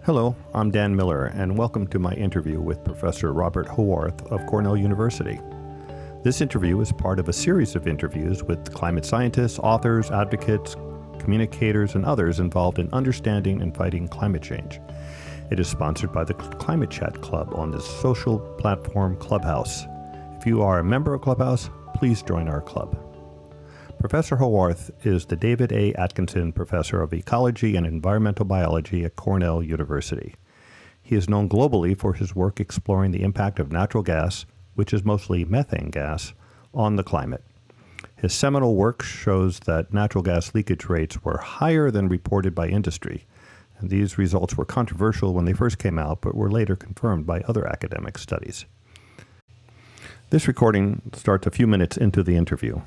Hello, I'm Dan Miller, and welcome to my interview with Professor Robert Howarth of Cornell University. This interview is part of a series of interviews with climate scientists, authors, advocates, communicators, and others involved in understanding and fighting climate change. It is sponsored by the Climate Chat Club on the social platform Clubhouse. If you are a member of Clubhouse, please join our club. Professor Howarth is the David A. Atkinson Professor of Ecology and Environmental Biology at Cornell University. He is known globally for his work exploring the impact of natural gas, which is mostly methane gas, on the climate. His seminal work shows that natural gas leakage rates were higher than reported by industry. And these results were controversial when they first came out, but were later confirmed by other academic studies. This recording starts a few minutes into the interview.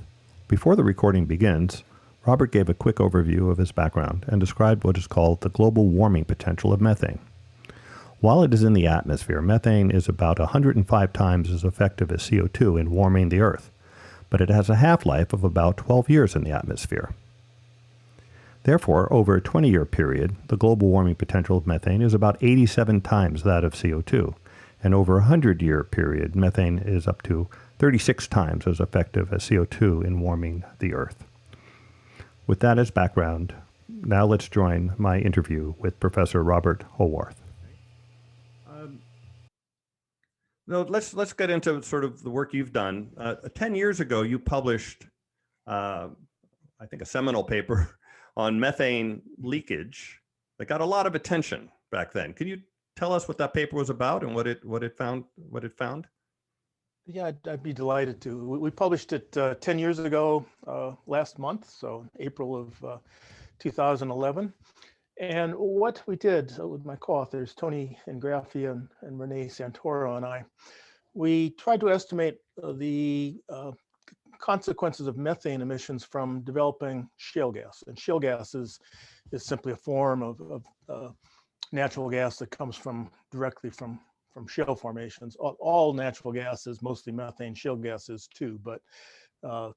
Before the recording begins, Robert gave a quick overview of his background and described what is called the global warming potential of methane. While it is in the atmosphere, methane is about 105 times as effective as CO2 in warming the Earth, but it has a half-life of about 12 years in the atmosphere. Therefore, over a 20-year period, the global warming potential of methane is about 87 times that of CO2, and over a 100-year period, methane is up to 36 times as effective as CO2 in warming the Earth. With that as background, now let's join my interview with Professor Robert Howarth. Let's get into sort of the work you've done. 10 years ago, you published, I think, a seminal paper on methane leakage that got a lot of attention back then. Could you tell us what that paper was about and what it found? Yeah, I'd be delighted to. We published it 10 years ago last month, so April of 2011. And what we did with my co-authors, Tony Ingraffi and Renee Santoro and I, we tried to estimate the consequences of methane emissions from developing shale gas. And shale gas is simply a form of natural gas that comes directly from shale formations. All natural gas is mostly methane, shale gas is too, but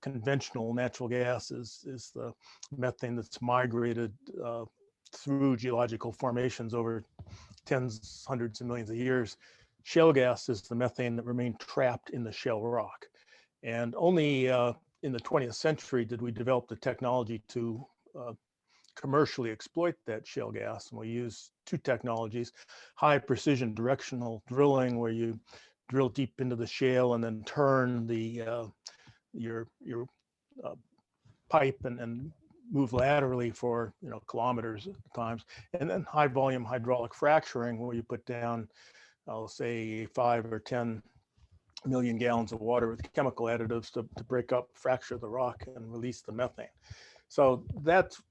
conventional natural gas is the methane that's migrated through geological formations over tens, hundreds of millions of years. Shale gas is the methane that remained trapped in the shale rock. And only in the 20th century did we develop the technology to commercially exploit that shale gas. And we use two technologies: high precision directional drilling, where you drill deep into the shale and then turn your pipe and move laterally for kilometers at times, and then high volume hydraulic fracturing, where you put down, I'll say, 5 or 10 million gallons of water with chemical additives to break up, fracture the rock, and release the methane. So that's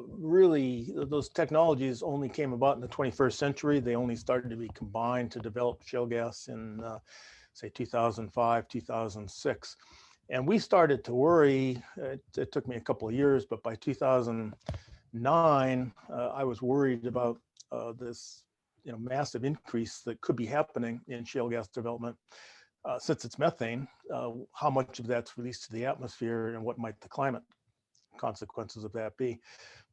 really, those technologies only came about in the 21st century. They only started to be combined to develop shale gas in, say, 2005, 2006. And we started to worry. It took me a couple of years, but by 2009, I was worried about this massive increase that could be happening in shale gas development. Since it's methane, how much of that's released to the atmosphere, and what might the climate consequences of that be?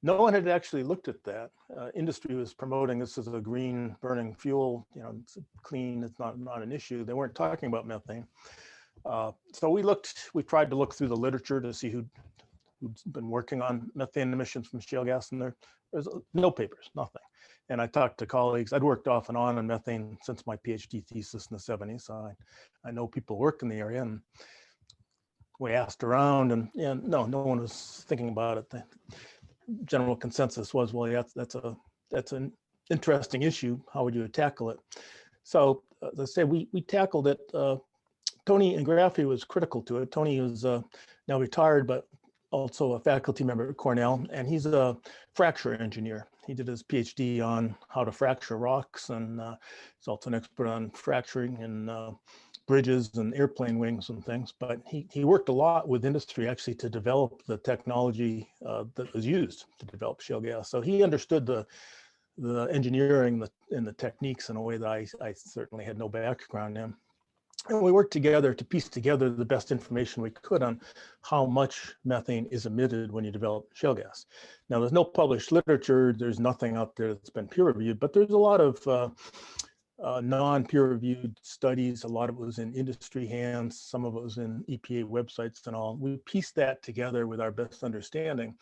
No one had actually looked at that. Industry was promoting this as a green burning fuel, it's clean, it's not an issue. They weren't talking about methane. So we tried to look through the literature to see who'd been working on methane emissions from shale gas, and there's no papers, nothing. And I talked to colleagues. I'd worked off and on methane since my PhD thesis in the 70s, so I know people work in the area, and we asked around, and no one was thinking about it. The general consensus was, well, yeah, that's an interesting issue. How would you tackle it? So as I say, we tackled it. Tony Ingraffi was critical to it. Tony is now retired, but also a faculty member at Cornell, and he's a fracture engineer. He did his PhD on how to fracture rocks, and he's also an expert on fracturing in bridges and airplane wings and things. But he worked a lot with industry, actually, to develop the technology that was used to develop shale gas. So he understood the engineering and the techniques in a way that I certainly had no background in. And we worked together to piece together the best information we could on how much methane is emitted when you develop shale gas. Now, there's no published literature. There's nothing out there that's been peer reviewed, but there's a lot of non-peer reviewed studies. A lot of it was in industry hands. Some of it was in EPA websites and all. We pieced that together with our best understanding.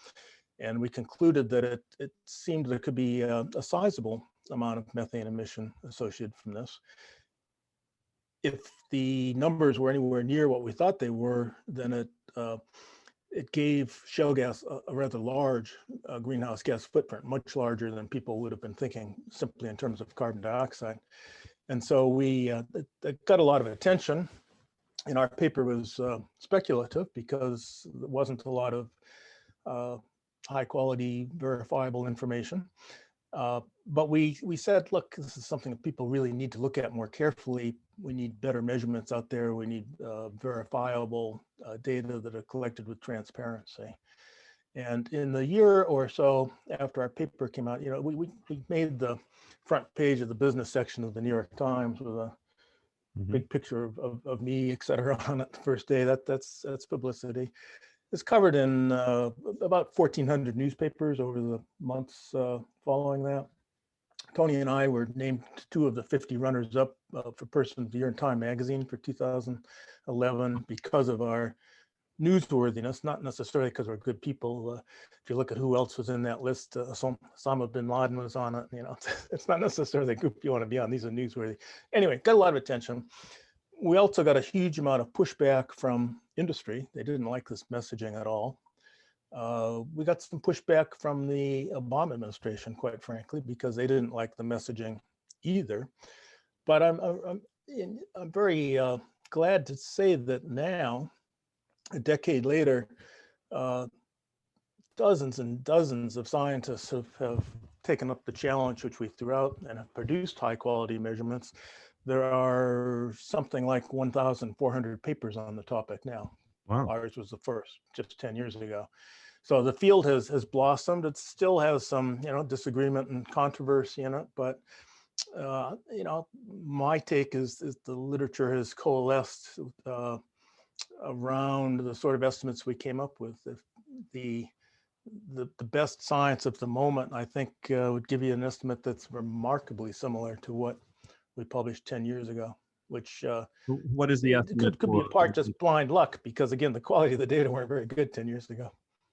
And we concluded that it seemed there could be a sizable amount of methane emission associated from this. If the numbers were anywhere near what we thought they were, then it gave shale gas a rather large greenhouse gas footprint, much larger than people would have been thinking simply in terms of carbon dioxide. And so it got a lot of attention. And our paper was speculative because there wasn't a lot of high quality verifiable information. But we said, look, this is something that people really need to look at more carefully. We need better measurements out there. We need verifiable data that are collected with transparency. And in the year or so after our paper came out, we made the front page of the business section of the New York Times with a big picture of me, et cetera, on it the first day. That's publicity. It's covered in about 1,400 newspapers over the months following that. Tony and I were named 2 of the 50 runners-up for Person of the Year in Time magazine for 2011 because of our newsworthiness, not necessarily because we're good people. If you look at who else was in that list, Osama bin Laden was on it. It's not necessarily a group you want to be on. These are newsworthy. Anyway, got a lot of attention. We also got a huge amount of pushback from industry. They didn't like this messaging at all. We got some pushback from the Obama administration, quite frankly, because they didn't like the messaging either. But I'm very glad to say that now, a decade later, dozens and dozens of scientists have taken up the challenge which we threw out and have produced high quality measurements. There are something like 1,400 papers on the topic now. Wow. Ours was the first, just 10 years ago. So the field has blossomed. It still has some, disagreement and controversy in it, but my take is the literature has coalesced around the sort of estimates we came up with. If the best science of the moment, I think, would give you an estimate that's remarkably similar to what we published 10 years ago, which what is the estimate could be in part just blind luck, because again, the quality of the data weren't very good 10 years ago.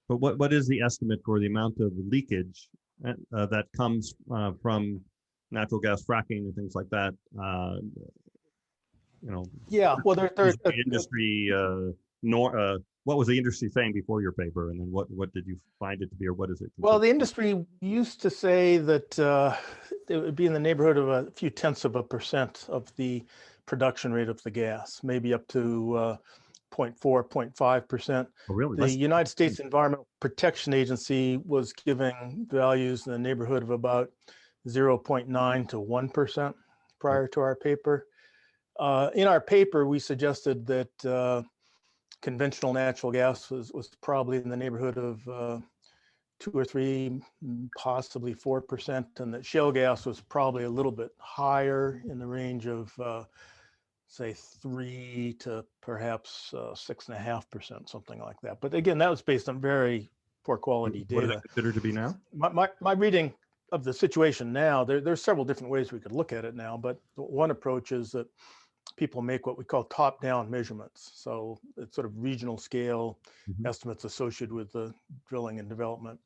But what is the estimate for the amount of leakage that comes from natural gas fracking and things like that? Yeah, well, there's the industry. What was the industry saying before your paper, and then what did you find it to be, or what is it? Well, the industry used to say that it would be in the neighborhood of a few tenths of a % of the production rate of the gas, maybe up to 0.4, 0.5%. Oh, really? The United States Environmental Protection Agency was giving values in the neighborhood of about 0.9 to 1% prior to our paper. In our paper, we suggested that conventional natural gas was probably in the neighborhood of 2 or 3, possibly 4%, and that shale gas was probably a little bit higher in the range of say 3 to perhaps 6.5%, something like that. But again, that was based on very poor quality data. What is it considered to be now? My reading of the situation now, there's several different ways we could look at it now, but one approach is that people make what we call top-down measurements. So it's sort of regional scale estimates associated with the drilling and development.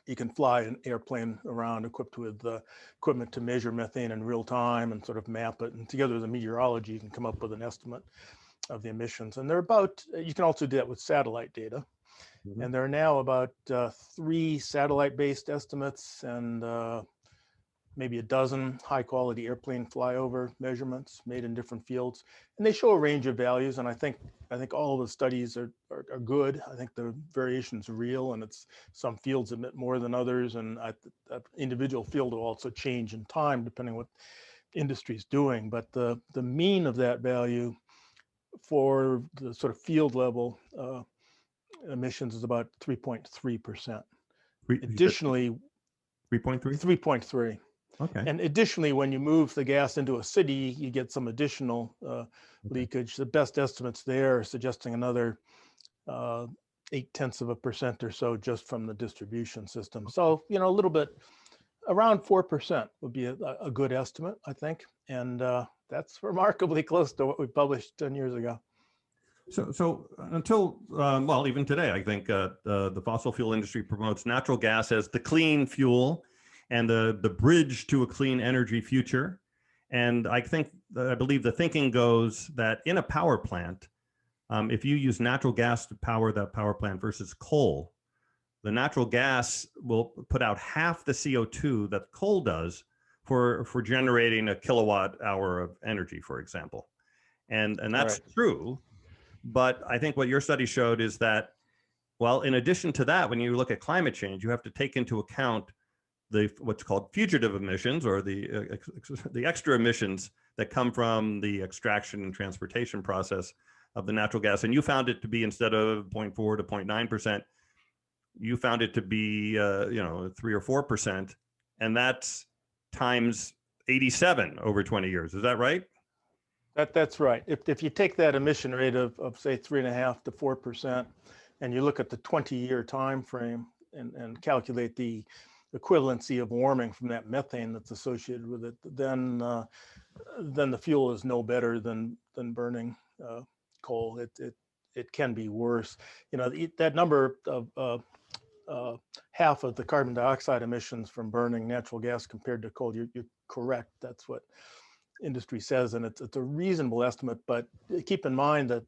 You can fly an airplane around equipped with equipment to measure methane in real time and sort of map it. And together with the meteorology, you can come up with an estimate of the emissions. And you can also do that with satellite data. And there are now about 3 satellite-based estimates and maybe a dozen high-quality airplane flyover measurements made in different fields, and they show a range of values. And I think all of the studies are good. I think the variation's real, and it's some fields emit more than others, and that individual field will also change in time depending on what industry is doing. But the mean of that value for the sort of field level emissions is about 3.3%. Additionally, 3.3? 3.3. Okay. And additionally, when you move the gas into a city, you get some additional leakage. The best estimates there are suggesting another 0.8% or so just from the distribution system. So, a little bit around 4% would be a good estimate, I think. And that's remarkably close to what we published 10 years ago. So until, well, even today, I think the fossil fuel industry promotes natural gas as the clean fuel and the bridge to a clean energy future. And I believe the thinking goes that in a power plant, if you use natural gas to power that power plant versus coal, the natural gas will put out half the CO2 that coal does for generating a kilowatt hour of energy, for example. And that's Right. true. But I think what your study showed is that, well, in addition to that, when you look at climate change, you have to take into account what's called fugitive emissions, or the extra emissions that come from the extraction and transportation process of the natural gas. And you found it to be, instead of 0.4 to 0.9%, you found it to be 3 or 4%, and that's times 87 over 20 years. Is that right? That's right. If you take that emission rate of say 3.5 to 4%, and you look at the 20-year time frame and calculate the equivalency of warming from that methane that's associated with it, then the fuel is no better than burning coal. It can be worse. That number of half of the carbon dioxide emissions from burning natural gas compared to coal, you're correct. That's what industry says, and it's a reasonable estimate. But keep in mind that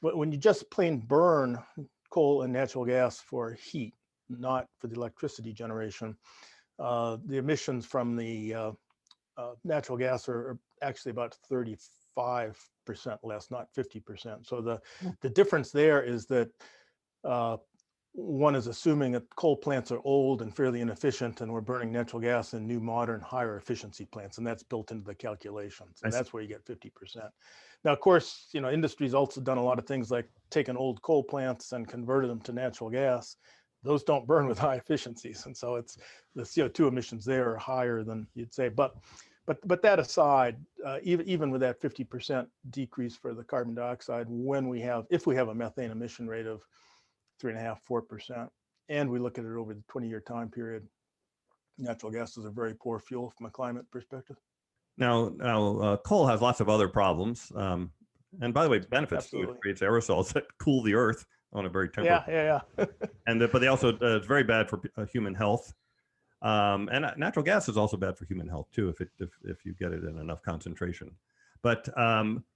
when you just plain burn coal and natural gas for heat, not for the electricity generation, the emissions from the natural gas are actually about 35% less, not 50%. So the difference there is that one is assuming that coal plants are old and fairly inefficient, and we're burning natural gas in new, modern, higher efficiency plants, and that's built into the calculations. And that's where you get 50%. Now, of course, industry's also done a lot of things like taken old coal plants and converted them to natural gas. Those don't burn with high efficiencies, and so it's the CO2 emissions there are higher than you'd say. But that aside, even with that 50% decrease for the carbon dioxide, if we have a methane emission rate of 3.5, 4%, and we look at it over the 20-year time period, natural gas is a very poor fuel from a climate perspective. Now, coal has lots of other problems, and by the way, benefits too. It creates aerosols that cool the earth on a very temperate. Yeah. But they also it's very bad for human health, and natural gas is also bad for human health too if you get it in enough concentration. But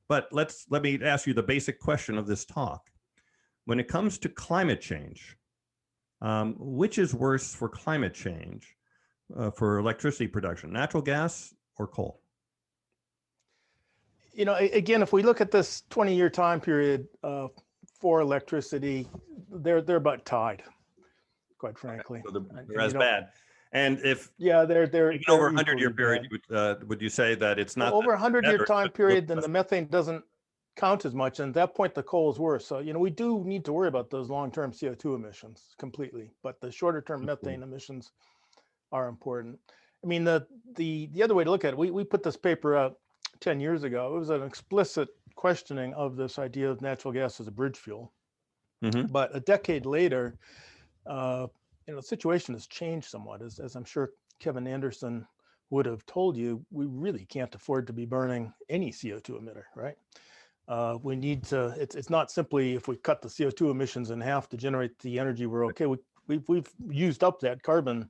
let me ask you the basic question of this talk. When it comes to climate change, which is worse for climate change, for electricity production, natural gas or coal? Again, if we look at this 20-year time period for electricity, they're about tied, quite frankly. Okay, so they're as bad. And if they're over a 100-year period, would you say that it's not over a 100-year time period? Then the methane doesn't count as much, and at that point the coal is worse. So we do need to worry about those long-term CO2 emissions completely, but the shorter-term methane emissions are important. I mean, the other way to look at it, we put this paper out 10 years ago. It was an explicit questioning of this idea of natural gas as a bridge fuel. But a decade later, the situation has changed somewhat. As I'm sure Kevin Anderson would have told you, we really can't afford to be burning any CO2 emitter, right? We need to. It's not simply if we cut the CO2 emissions in half to generate the energy, we're okay. We've used up that carbon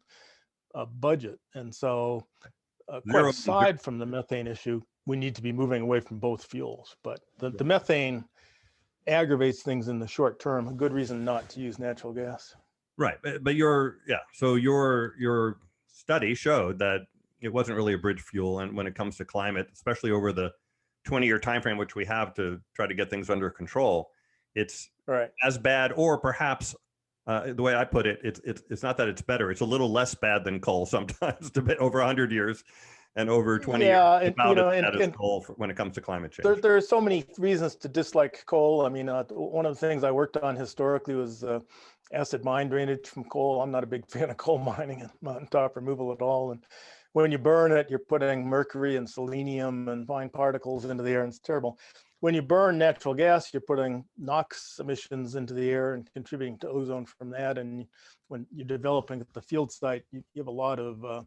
budget, and so quite aside from the methane issue, we need to be moving away from both fuels. But the methane aggravates things in the short term. A good reason not to use natural gas. Right, but your study showed that it wasn't really a bridge fuel, and when it comes to climate, especially over the 20-year time frame which we have to try to get things under control, it's as bad, or perhaps the way I put it, it's not that it's better, it's a little less bad than coal sometimes over 100 years and over 20 years and coal when it comes to climate change. There are so many reasons to dislike coal. I mean, one of the things I worked on historically was acid mine drainage from coal. I'm not a big fan of coal mining and mountaintop removal at all. And when you burn it, you're putting mercury and selenium and fine particles into the air, and it's terrible. When you burn natural gas, you're putting NOx emissions into the air and contributing to ozone from that. And when you're developing at the field site, you have a lot of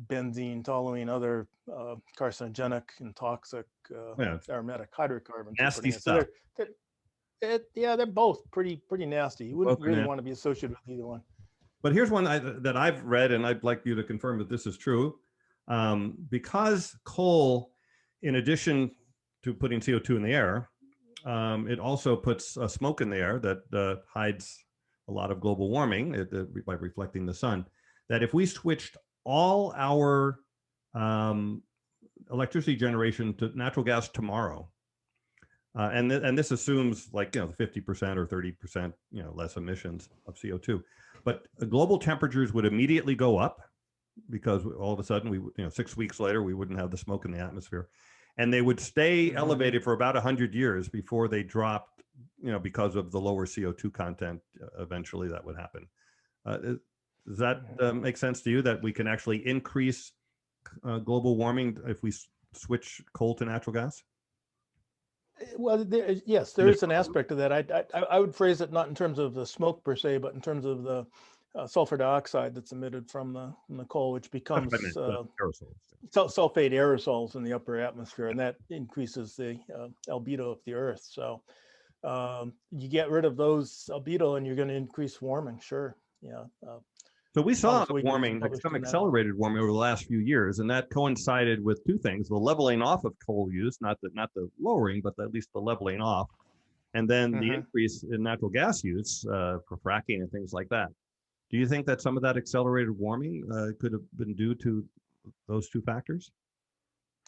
benzene, toluene, other carcinogenic and toxic Yeah, aromatic hydrocarbons. nasty So stuff. they're both pretty nasty. You wouldn't Both are really nasty. want to be associated with either one. But here's one that I've read, and I'd like you to confirm that this is true. Because coal, in addition to putting CO2 in the air, it also puts smoke in the air that hides a lot of global warming by reflecting the sun. That if we switched all our electricity generation to natural gas tomorrow, and this assumes, like, 50% or 30%, less emissions of CO2, but global temperatures would immediately go up, because all of a sudden 6 weeks later we wouldn't have the smoke in the atmosphere, and they would stay elevated for about 100 years before they dropped, because of the lower CO2 content. Eventually that would happen. Does that make sense to you, that we can actually increase global warming if we switch coal to natural gas? Well, yes, there is an aspect of that. I would phrase it not in terms of the smoke per se, but in terms of the sulfur dioxide that's emitted from the coal, which becomes sulfate aerosols in the upper atmosphere, and that increases the albedo of the Earth. So you get rid of those albedo, and you're going to increase warming. Sure, yeah. So we saw warming, some accelerated warming over the last few years, and that coincided with two things: the leveling off of coal use, not the lowering, but at least the leveling off, and then the increase in natural gas use for fracking and things like that. Do you think that some of that accelerated warming could have been due to those two factors?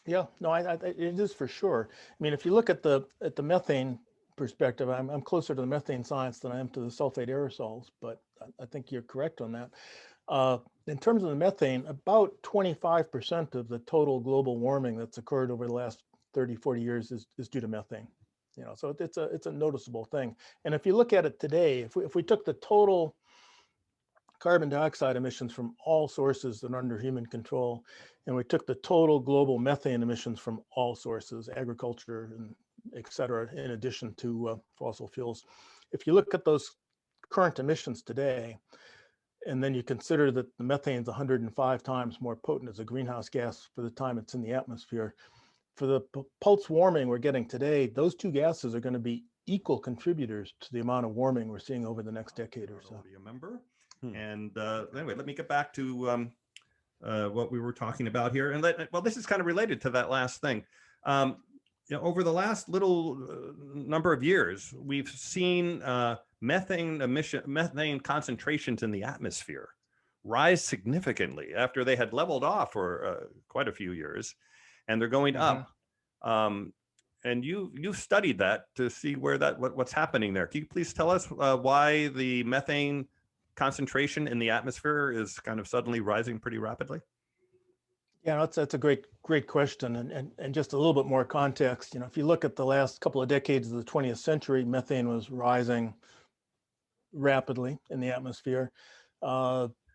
Yeah, no, it is for sure. I mean, if you look at the methane perspective, I'm closer to the methane science than I am to the sulfate aerosols, but I think you're correct on that. In terms of the methane, about 25% of the total global warming that's occurred over the last 30, 40 years is due to methane. So it's a noticeable thing. And if you look at it today, if we took the total carbon dioxide emissions from all sources that are under human control, and we took the total global methane emissions from all sources, agriculture and et cetera, in addition to fossil fuels. If you look at those current emissions today, and then you consider that the methane is 105 times more potent as a greenhouse gas for the time it's in the atmosphere, for the pulse warming we're getting today, those two gases are going to be equal contributors to the amount of warming we're seeing over the next decade or so. Do you remember? And anyway, let me get back to what we were talking about here. And well, this is kind of related to that last thing. Over the last little number of years, we've seen methane concentrations in the atmosphere rise significantly after they had leveled off for quite a few years, and they're going up. And you've studied that to see what's happening there. Can you please tell us why the methane concentration in the atmosphere is kind of suddenly rising pretty rapidly? Yeah, that's a great question, and just a little bit more context. If you look at the last couple of decades of the 20th century, methane was rising rapidly in the atmosphere.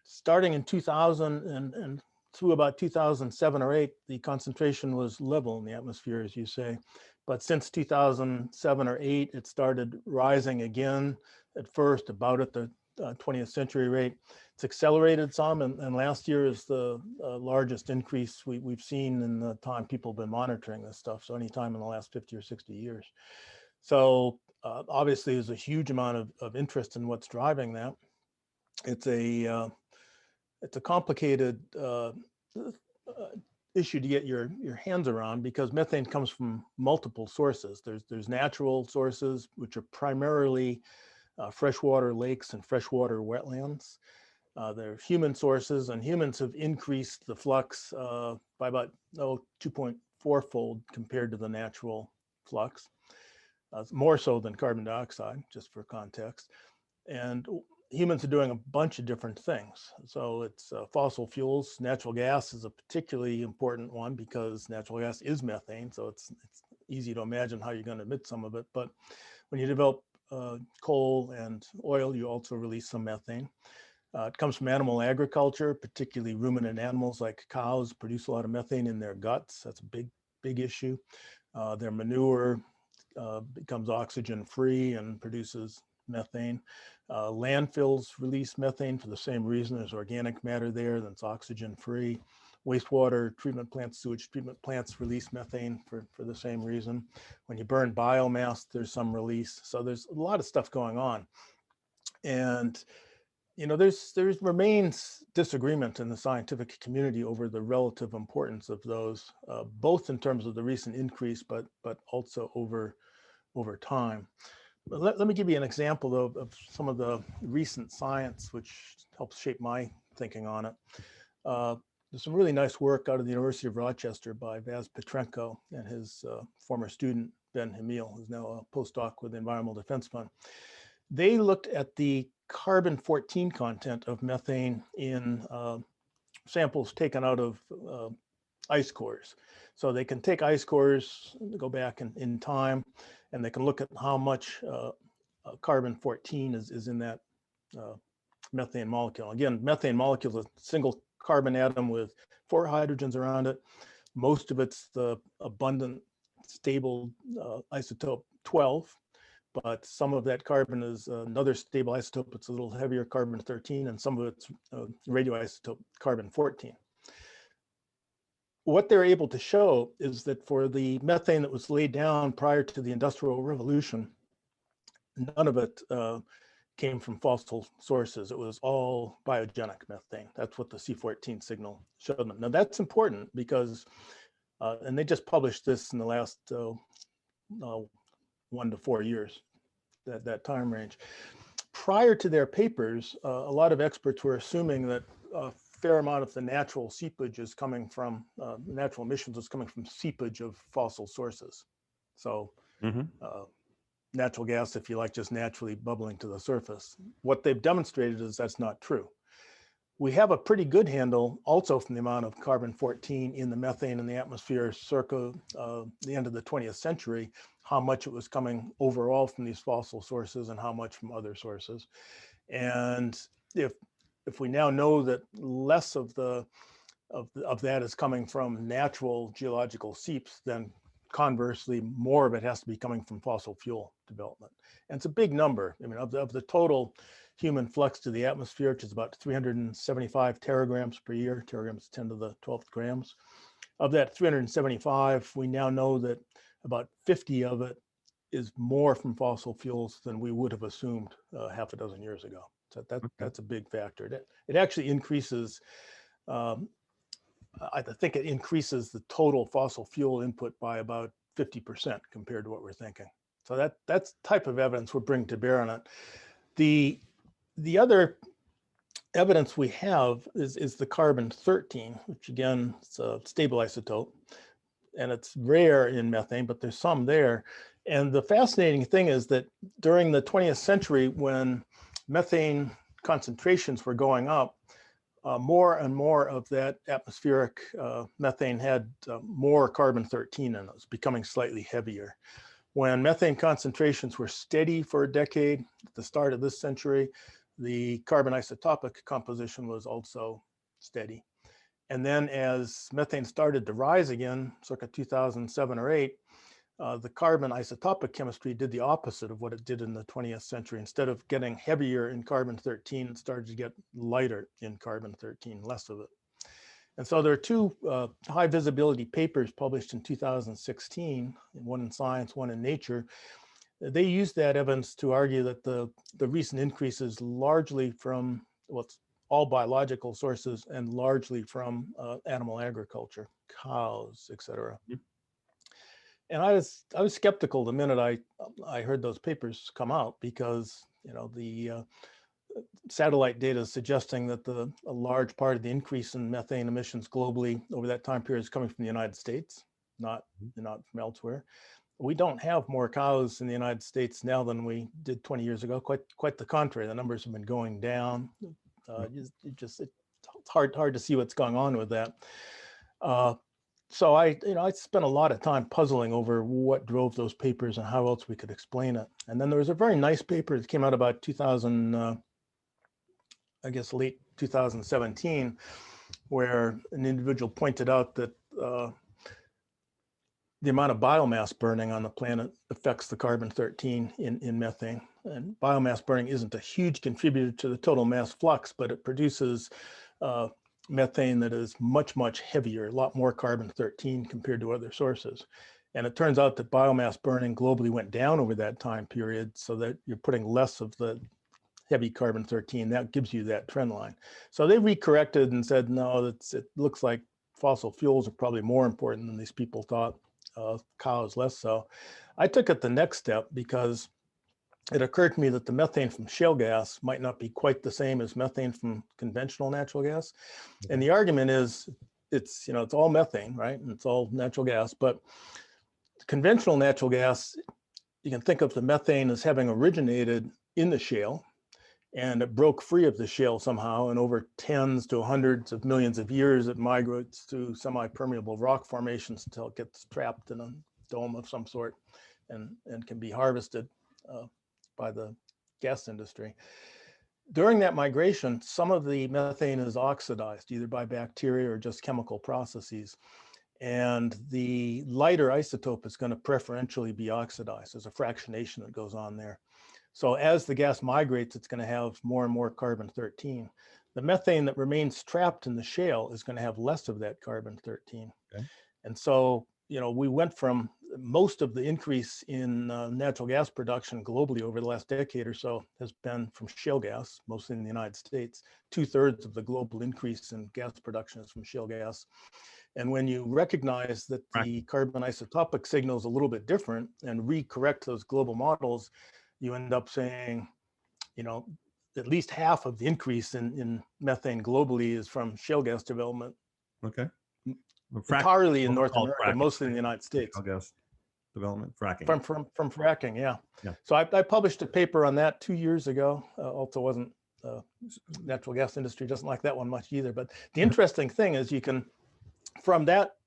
Starting in 2000 and through about 2007 or 8, the concentration was level in the atmosphere, as you say. But since 2007 or 8, it started rising again. At first, about at the 20th century rate. It's accelerated some, and last year is the largest increase we've seen in the time people have been monitoring this stuff. So anytime in the last 50 or 60 years. So obviously there's a huge amount of interest in what's driving that. It's a complicated issue to get your hands around, because methane comes from multiple sources. There's natural sources, which are primarily freshwater lakes and freshwater wetlands. There are human sources, and humans have increased the flux by about 2.4-fold compared to the natural flux, more so than carbon dioxide, just for context. And humans are doing a bunch of different things. So it's fossil fuels. Natural gas is a particularly important one because natural gas is methane, so it's easy to imagine how you're going to emit some of it. But when you develop coal and oil, you also release some methane. It comes from animal agriculture, particularly ruminant animals like cows produce a lot of methane in their guts. That's a big issue. Their manure becomes oxygen free and produces methane. Landfills release methane for the same reason. There's organic matter there that's oxygen free. Wastewater treatment plants, sewage treatment plants release methane for the same reason. When you burn biomass, there's some release. So there's a lot of stuff going on. And there remains disagreement in the scientific community over the relative importance of those, both in terms of the recent increase, but also over time. But let me give you an example though of some of the recent science which helps shape my thinking on it. There's some really nice work out of the University of Rochester by Vaz Petrenko and his former student, Ben Hamil, who's now a postdoc with the Environmental Defense Fund. They looked at the carbon-14 content of methane in samples taken out of ice cores. So they can take ice cores, go back in time, and they can look at how much carbon-14 is in that methane molecule. Again, methane molecule is a single carbon atom with 4 hydrogens around it. Most of it's the abundant, stable isotope 12. But some of that carbon is another stable isotope. It's a little heavier, carbon-13, and some of it's radioisotope carbon-14. What they're able to show is that for the methane that was laid down prior to the Industrial Revolution, none of it came from fossil sources. It was all biogenic methane. That's what the C14 signal showed them. Now that's important because, and they just published this in the last 1 to 4 years, that time range. Prior to their papers, a lot of experts were assuming that a fair amount of the natural seepage is coming from, natural emissions is coming from seepage of fossil sources. So natural gas, if you like, just naturally bubbling to the surface. What they've demonstrated is that's not true. We have a pretty good handle also from the amount of carbon-14 in the methane in the atmosphere circa the end of the 20th century, how much it was coming overall from these fossil sources and how much from other sources. And if we now know that less of that is coming from natural geological seeps, then conversely, more of it has to be coming from fossil fuel development. And it's a big number. I mean, of the total human flux to the atmosphere, which is about 375 teragrams per year, teragrams 10 to the 12th grams. Of that 375, we now know that about 50 of it is more from fossil fuels than we would have assumed half a dozen years ago. So that's a big factor. It actually increases, I think it increases the total fossil fuel input by about 50% compared to what we're thinking. So that's type of evidence we're bringing to bear on it. The other evidence we have is the carbon-13, which again, is a stable isotope, and it's rare in methane, but there's some there. And the fascinating thing is that during the 20th century, when methane concentrations were going up, more and more of that atmospheric methane had more carbon-13 in it. It was becoming slightly heavier. When methane concentrations were steady for a decade, at the start of this century, the carbon isotopic composition was also steady. And then as methane started to rise again, circa 2007 or 8, the carbon isotopic chemistry did the opposite of what it did in the 20th century. Instead of getting heavier in carbon-13, it started to get lighter in carbon-13, less of it. And so there are 2 high visibility papers published in 2016, one in Science, one in Nature. They used that evidence to argue that the recent increase is largely from what's all biological sources and largely from animal agriculture, cows, et cetera. And I was skeptical the minute I heard those papers come out, because the satellite data is suggesting that a large part of the increase in methane emissions globally over that time period is coming from the United States, not from elsewhere. We don't have more cows in the United States now than we did 20 years ago. Quite the contrary. The numbers have been going down. It's hard to see what's going on with that. So I spent a lot of time puzzling over what drove those papers and how else we could explain it. And then there was a very nice paper that came out about I guess, late 2017, where an individual pointed out that the amount of biomass burning on the planet affects the carbon-13 in methane. And biomass burning isn't a huge contributor to the total mass flux, but it produces methane that is much, much heavier, a lot more carbon-13 compared to other sources. And it turns out that biomass burning globally went down over that time period, so that you're putting less of the heavy carbon-13. That gives you that trend line. So they recorrected and said, no, it looks like fossil fuels are probably more important than these people thought. Cows less so. I took it the next step because it occurred to me that the methane from shale gas might not be quite the same as methane from conventional natural gas. And the argument is it's all methane, right? And it's all natural gas, but conventional natural gas, you can think of the methane as having originated in the shale, and it broke free of the shale somehow, and over tens to hundreds of millions of years, it migrates through semi-permeable rock formations until it gets trapped in a dome of some sort and can be harvested by the gas industry. During that migration, some of the methane is oxidized, either by bacteria or just chemical processes. And the lighter isotope is going to preferentially be oxidized. There's a fractionation that goes on there. So as the gas migrates, it's going to have more and more carbon-13. The methane that remains trapped in the shale is going to have less of that carbon-13. Okay. And so, we went from most of the increase in natural gas production globally over the last decade or so has been from shale gas, mostly in the United States. 2/3 of the global increase in gas production is from shale gas. And when you recognize that the carbon isotopic signal is a little bit different and recorrect those global models, you end up saying, at least half of the increase in methane globally is from shale gas development. Okay. Entirely in North America, fracking, mostly in the United States. Shale gas development, fracking. From fracking, yeah. So I published a paper on that 2 years ago. Also wasn't, natural gas industry doesn't like that one much either. But the interesting thing is you can, from that,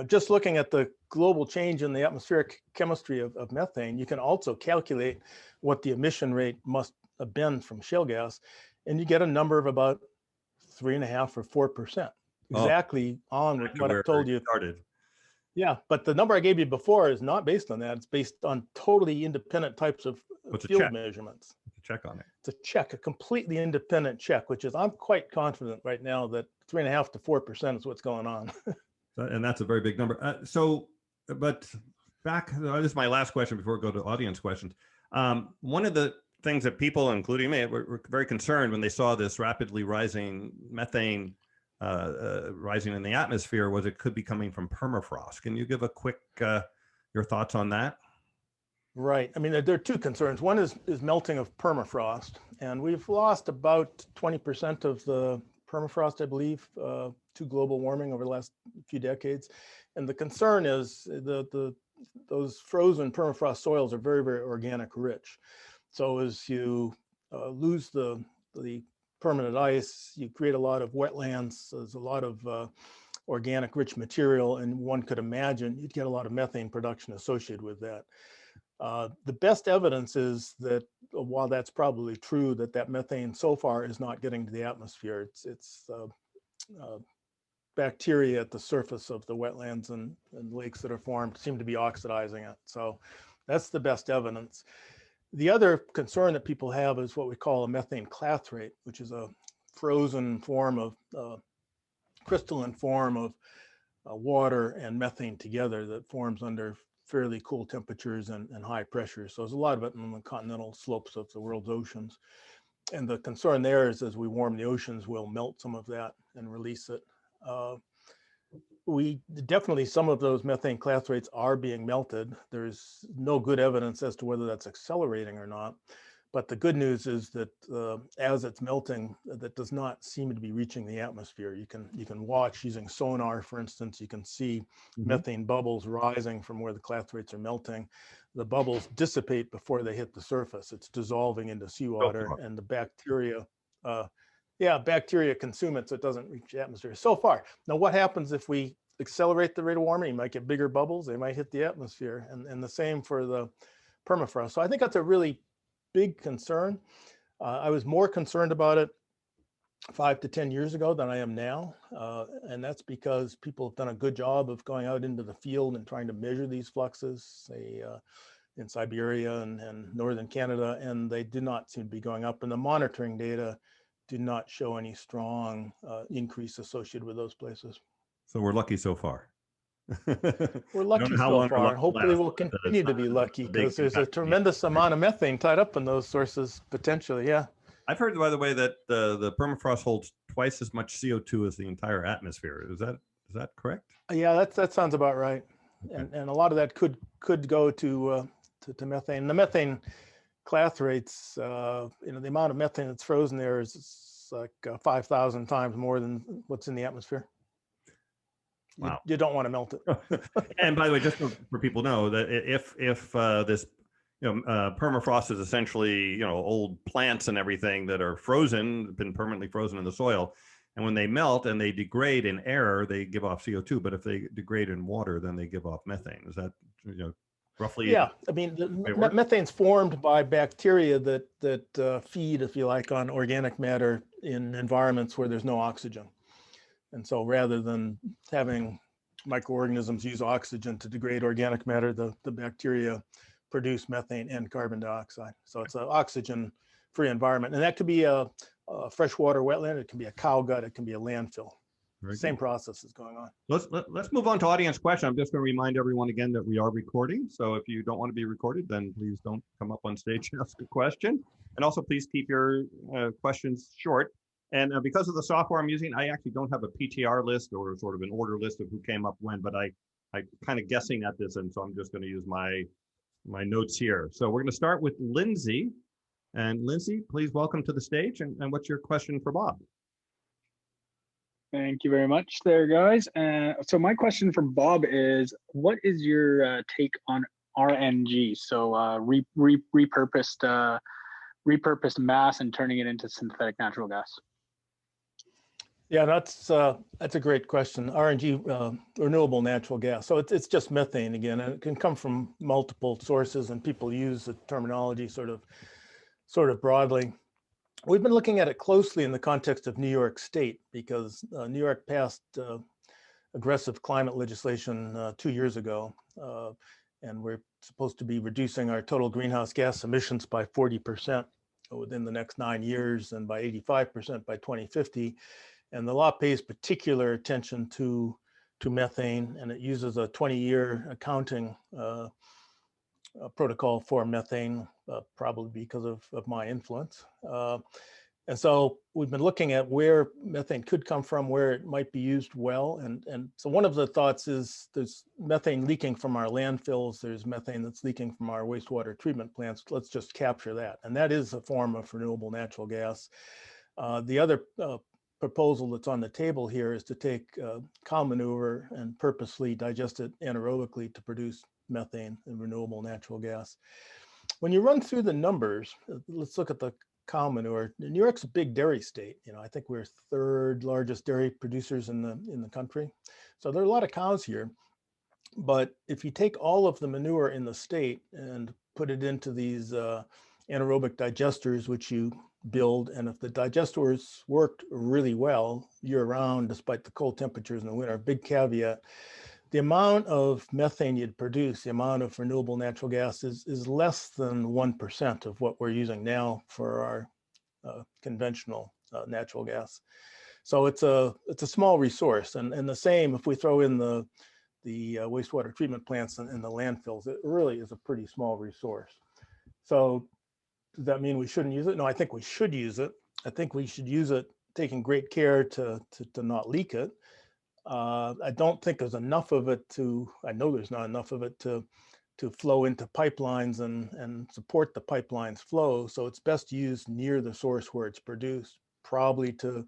just looking at the global change in the atmospheric chemistry of methane, you can also calculate what the emission rate must have been from shale gas, and you get a number of about 3.5 or 4%, exactly on with what I told you. Started. Yeah, but the number I gave you before is not based on that. It's based on totally independent types of field measurements. It's a check on it. It's a check, a completely independent check, which is, I'm quite confident right now that 3.5 to 4% is what's going on. And that's a very big number. But back, this is my last question before we go to audience questions. One of the things that people, including me, were very concerned when they saw this rapidly rising methane rising in the atmosphere was it could be coming from permafrost. Can you give a quick, your thoughts on that? Right. I mean, there are two concerns. One is melting of permafrost. And we've lost about 20% of the permafrost, I believe, to global warming over the last few decades. And the concern is those frozen permafrost soils are very, very organic rich. So as you lose the permanent ice, you create a lot of wetlands. There's a lot of organic rich material, and one could imagine you'd get a lot of methane production associated with that. The best evidence is that while that's probably true, that methane so far is not getting to the atmosphere. It's bacteria at the surface of the wetlands and lakes that are formed seem to be oxidizing it. So that's the best evidence. The other concern that people have is what we call a methane clathrate, which is a frozen form of crystalline form of water and methane together that forms under fairly cool temperatures and high pressures. So there's a lot of it in the continental slopes of the world's oceans. And the concern there is as we warm the oceans, we'll melt some of that and release it. We definitely, some of those methane clathrates are being melted. There's no good evidence as to whether that's accelerating or not. But the good news is that as it's melting, that does not seem to be reaching the atmosphere. You can watch using sonar, for instance, you can see methane bubbles rising from where the clathrates are melting. The bubbles dissipate before they hit the surface. It's dissolving into seawater, and the bacteria, bacteria consume it, so it doesn't reach the atmosphere so far. Now, what happens if we accelerate the rate of warming? You might get bigger bubbles. They might hit the atmosphere, and the same for the permafrost. So I think that's a really big concern. I was more concerned about it 5 to 10 years ago than I am now. And that's because people have done a good job of going out into the field and trying to measure these fluxes, say in Siberia and northern Canada, and they do not seem to be going up. And the monitoring data do not show any strong increase associated with those places. So we're lucky so far. We're I don't lucky know how so long our far, luck and will hopefully last, we'll but continue to be lucky, a big because there's a impact. tremendous amount of methane tied up in those sources potentially. Yeah. I've heard, by the way, that the permafrost holds twice as much CO2 as the entire atmosphere. Is that correct? Yeah, that sounds about right. Okay. And a lot of that could go to methane. The methane clathrates, the amount of methane that's frozen there is like 5,000 times more than what's in the atmosphere. Wow. You don't want to melt it. And by the way, just for people to know that if this permafrost is essentially old plants and everything that are frozen, been permanently frozen in the soil, and when they melt and they degrade in air, they give off CO2. But if they degrade in water, then they give off methane. Is that roughly? Yeah, I mean, methane's formed by bacteria that feed, if you like, on organic matter in environments where there's no oxygen. And so rather than having microorganisms use oxygen to degrade organic matter, the bacteria produce methane and carbon dioxide. So it's an oxygen-free environment. And that could be a freshwater wetland, it can be a cow gut, it can be a landfill. Same process is going on. Let's move on to audience question. I'm just going to remind everyone again that we are recording. So if you don't want to be recorded, then please don't come up on stage and ask a question. And also please keep your questions short. And because of the software I'm using, I actually don't have a PTR list or sort of an order list of who came up when, but I'm kind of guessing at this. And so I'm just going to use my notes here. So we're going to start with Lindsay. And Lindsay, please welcome to the stage. And what's your question for Bob? Thank you very much there, guys. So my question for Bob is, what is your take on RNG? So repurposed mass and turning it into synthetic natural gas. Yeah, that's a great question. RNG, renewable natural gas. So it's just methane again, and it can come from multiple sources, and people use the terminology sort of broadly. We've been looking at it closely in the context of New York State, because New York passed aggressive climate legislation 2 years ago, and we're supposed to be reducing our total greenhouse gas emissions by 40% within the next 9 years, and by 85% by 2050. And the law pays particular attention to methane, and it uses a 20-year accounting protocol for methane, probably because of my influence. And so we've been looking at where methane could come from, where it might be used well. And so one of the thoughts is there's methane leaking from our landfills, there's methane that's leaking from our wastewater treatment plants. Let's just capture that. And that is a form of renewable natural gas. The other proposal that's on the table here is to take cow manure and purposely digest it anaerobically to produce methane and renewable natural gas. When you run through the numbers, let's look at the cow manure. New York's a big dairy state. I think we're third largest dairy producers in the country. So there are a lot of cows here. But if you take all of the manure in the state and put it into these anaerobic digesters, which you build, and if the digesters worked really well year round, despite the cold temperatures in the winter, big caveat, the amount of methane you'd produce, the amount of renewable natural gas is less than 1% of what we're using now for our conventional natural gas. So it's a small resource, and the same if we throw in the wastewater treatment plants and the landfills, it really is a pretty small resource. So does that mean we shouldn't use it? No, I think we should use it. I think we should use it taking great care to not leak it. I don't think there's enough of it I know there's not enough of it to flow into pipelines and support the pipeline's flow. So it's best used near the source where it's produced, probably to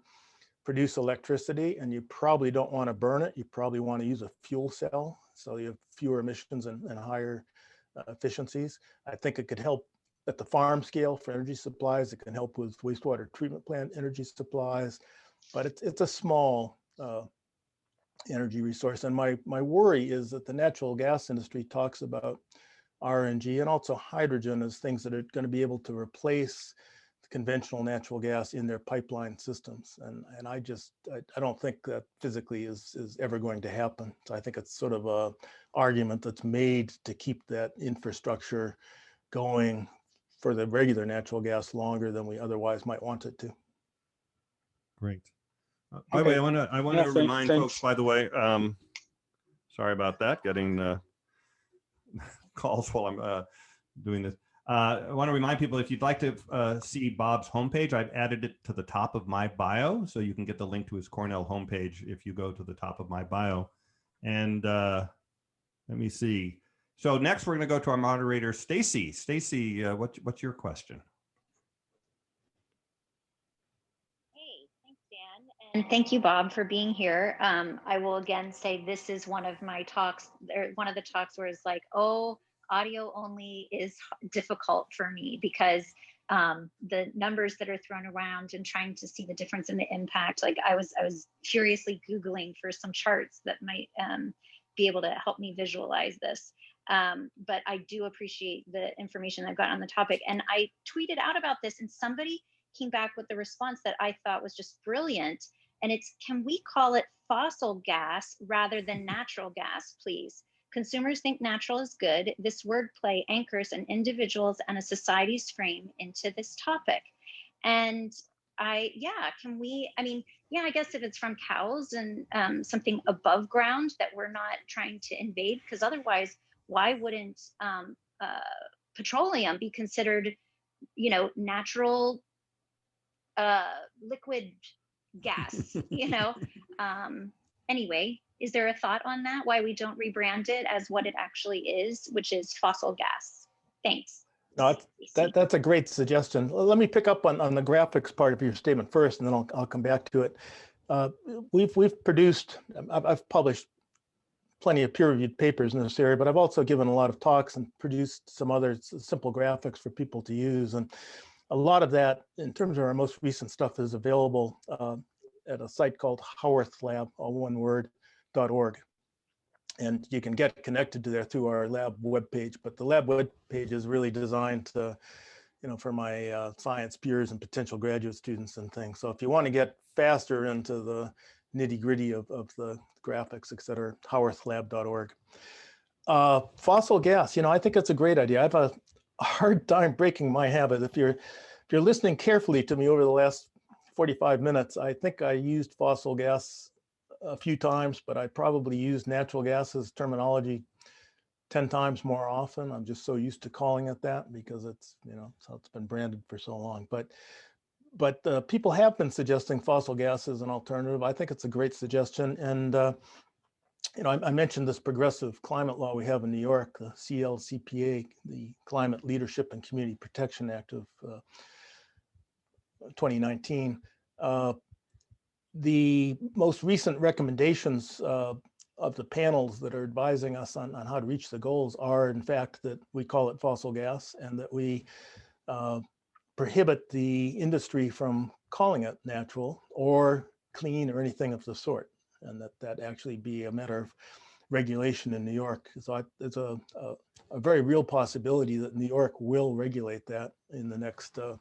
produce electricity, and you probably don't want to burn it. You probably want to use a fuel cell, so you have fewer emissions and higher efficiencies. I think it could help at the farm scale for energy supplies. It can help with wastewater treatment plant energy supplies, but it's a small energy resource. And my worry is that the natural gas industry talks about RNG and also hydrogen as things that are going to be able to replace conventional natural gas in their pipeline systems. And I don't think that physically is ever going to happen. So I think it's sort of a argument that's made to keep that infrastructure going for the regular natural gas longer than we otherwise might want it to. Great. By the way, I want to remind folks, by the way, sorry about that, getting calls while I'm doing this. I want to remind people, if you'd like to see Bob's homepage, I've added it to the top of my bio, so you can get the link to his Cornell homepage if you go to the top of my bio. And let me see. So next, we're going to go to our moderator, Stacy. Stacy, what's your question? And thank you, Bob, for being here. I will again say this is one of my talks, or one of the talks where it's like, oh, audio only is difficult for me because the numbers that are thrown around and trying to see the difference in the impact. Like I was furiously Googling for some charts that might be able to help me visualize this. But I do appreciate the information I've got on the topic. And I tweeted out about this and somebody came back with the response that I thought was just brilliant. And it's, can we call it fossil gas rather than natural gas, please? Consumers think natural is good. This wordplay anchors an individual's and a society's frame into this topic. And I guess if it's from cows and something above ground that we're not trying to invade, because otherwise, why wouldn't petroleum be considered, natural liquid gas, anyway, is there a thought on that? Why we don't rebrand it as what it actually is, which is fossil gas? Thanks. No, that's a great suggestion. Let me pick up on the graphics part of your statement first, and then I'll come back to it. We've produced, I've published plenty of peer-reviewed papers in this area, but I've also given a lot of talks and produced some other simple graphics for people to use. And a lot of that, in terms of our most recent stuff, is available at a site called Howarth Lab, all one word, .org. And you can get connected to there through our lab webpage, but the lab webpage is really designed to, for my science peers and potential graduate students and things. So if you want to get faster into the nitty gritty of the graphics, et cetera, howarthlab.org. Fossil gas, I think it's a great idea. I have a hard time breaking my habit. If you're listening carefully to me over the last 45 minutes, I think I used fossil gas a few times, but I probably used natural gas as terminology 10 times more often. I'm just so used to calling it that because it's, so it's been branded for so long. But people have been suggesting fossil gas as an alternative. I think it's a great suggestion. And, I mentioned this progressive climate law we have in New York, the CLCPA, the Climate Leadership and Community Protection Act of 2019. The most recent recommendations of the panels that are advising us on how to reach the goals are, in fact, that we call it fossil gas and that we prohibit the industry from calling it natural or clean or anything of the sort, and that actually be a matter of regulation in New York. So it's a very real possibility that New York will regulate that in the next a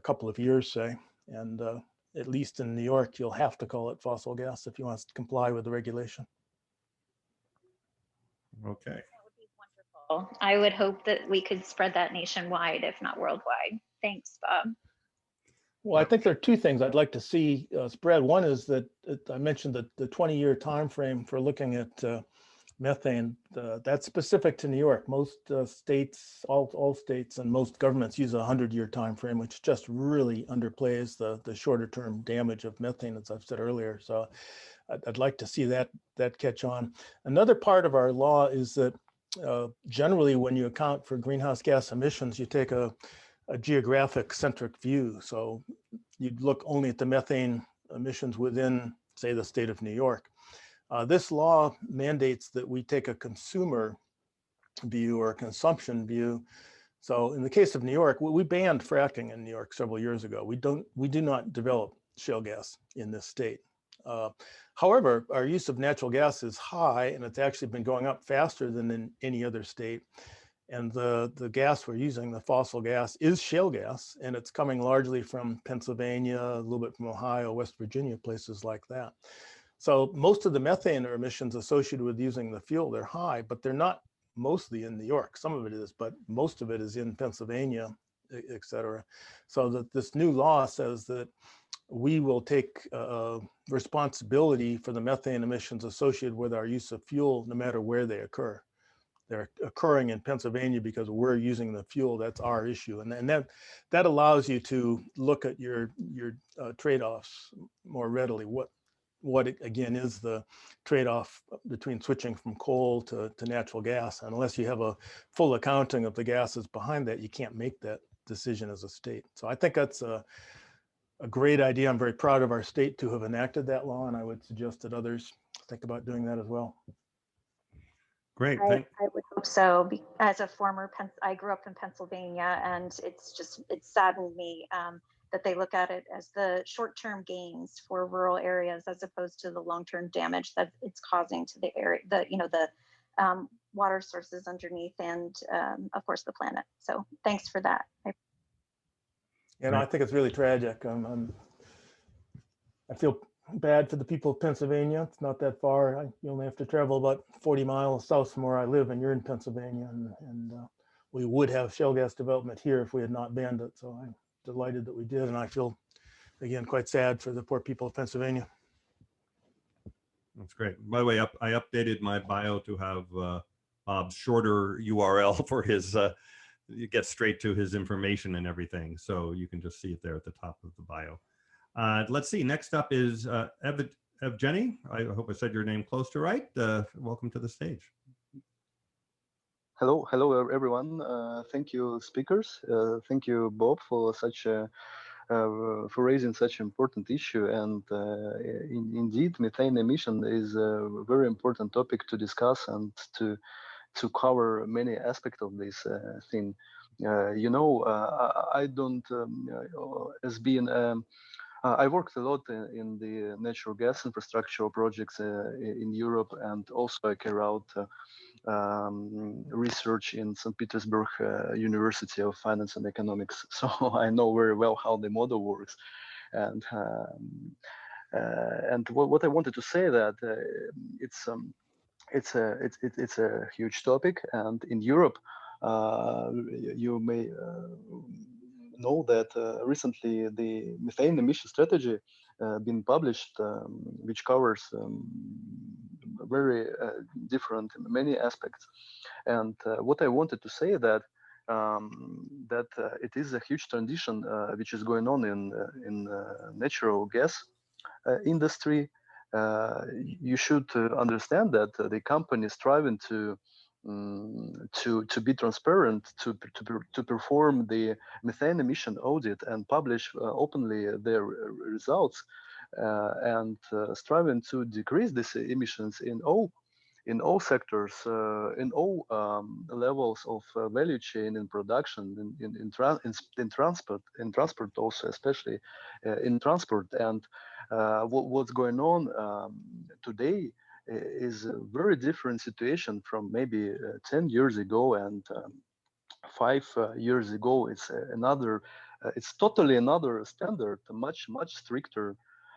couple of years, say. And at least in New York, you'll have to call it fossil gas if you want to comply with the regulation. Okay. That would be wonderful. I would hope that we could spread that nationwide, if not worldwide. Thanks, Bob. Well, I think there are two things I'd like to see spread. One is that I mentioned that the 20-year time frame for looking at methane, that's specific to New York. Most states, all states and most governments use a 100-year time frame, which just really underplays the shorter term damage of methane, as I've said earlier. So I'd like to see that catch on. Another part of our law is that generally when you account for greenhouse gas emissions, you take a geographic centric view. So you'd look only at the methane emissions within, say, the state of New York. This law mandates that we take a consumer view or a consumption view. So in the case of New York, we banned fracking in New York several years ago. We do not develop shale gas in this state. However, our use of natural gas is high, and it's actually been going up faster than in any other state. And the gas we're using, the fossil gas, is shale gas, and it's coming largely from Pennsylvania, a little bit from Ohio, West Virginia, places like that. So most of the methane emissions associated with using the fuel, they're high, but they're not mostly in New York. Some of it is, but most of it is in Pennsylvania, et cetera. So that this new law says that we will take responsibility for the methane emissions associated with our use of fuel, no matter where they occur. They're occurring in Pennsylvania because we're using the fuel. That's our issue, and that allows you to look at your trade-offs more readily. What again is the trade-off between switching from coal to natural gas? And unless you have a full accounting of the gases behind that, you can't make that decision as a state. So I think that's a great idea. I'm very proud of our state to have enacted that law, and I would suggest that others think about doing that as well. Great. I would hope so. As a former, I grew up in Pennsylvania, and it saddened me that they look at it as the short-term gains for rural areas as opposed to the long-term damage that it's causing to the area, the water sources underneath, and of course the planet. So thanks for that. And I think it's really tragic. I feel bad for the people of Pennsylvania. It's not that far. You only have to travel about 40 miles south from where I live, and you're in Pennsylvania. And we would have shale gas development here if we had not banned it. So I'm delighted that we did. And I feel, again, quite sad for the poor people of Pennsylvania. That's great. By the way, I updated my bio to have Bob's shorter URL for his, you get straight to his information and everything. So you can just see it there at the top of the bio. Let's see, next up is Evgeny. I hope I said your name close to right. Welcome to the stage. Hello everyone. Thank you, speakers. Thank you, Bob, for for raising such an important issue. And indeed, methane emission is a very important topic to discuss and to cover many aspects of this thing. I don't, as being I worked a lot in the natural gas infrastructure projects in Europe, and also I carry out research in St. Petersburg University of Finance and Economics. So I know very well how the model works. And what I wanted to say that it's a huge topic, and in Europe you may know that recently the methane emission strategy been published, which covers very different many aspects. And what I wanted to say that it is a huge transition which is going on in natural gas industry. You should understand that the company is striving to be transparent, to perform the methane emission audit and publish openly their results, and striving to decrease these emissions in all sectors, in all levels of value chain in production, in transport also, especially in transport. And what's going on today is a very different situation from maybe 10 years ago and 5 years ago. It's it's totally another standard, much stricter.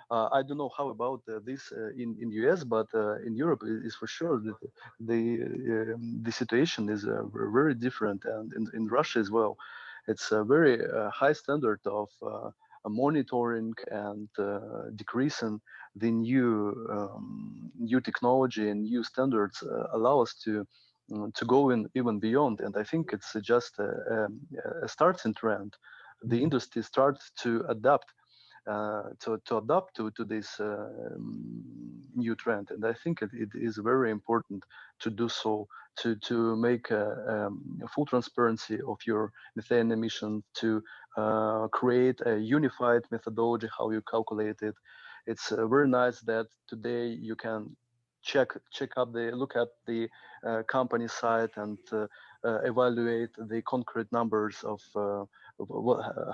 I don't know how about this in US, but in Europe is for sure that the situation is very different, and in Russia as well. It's a very high standard of monitoring and decreasing the new technology and new standards allow us to go in even beyond. And I think it's just a starting trend. The industry starts to adapt to this new trend, and I think it is very important to do so, to make a full transparency of your methane emission, to create a unified methodology how you calculate it. It's very nice that today you can look at the company site and evaluate the concrete numbers of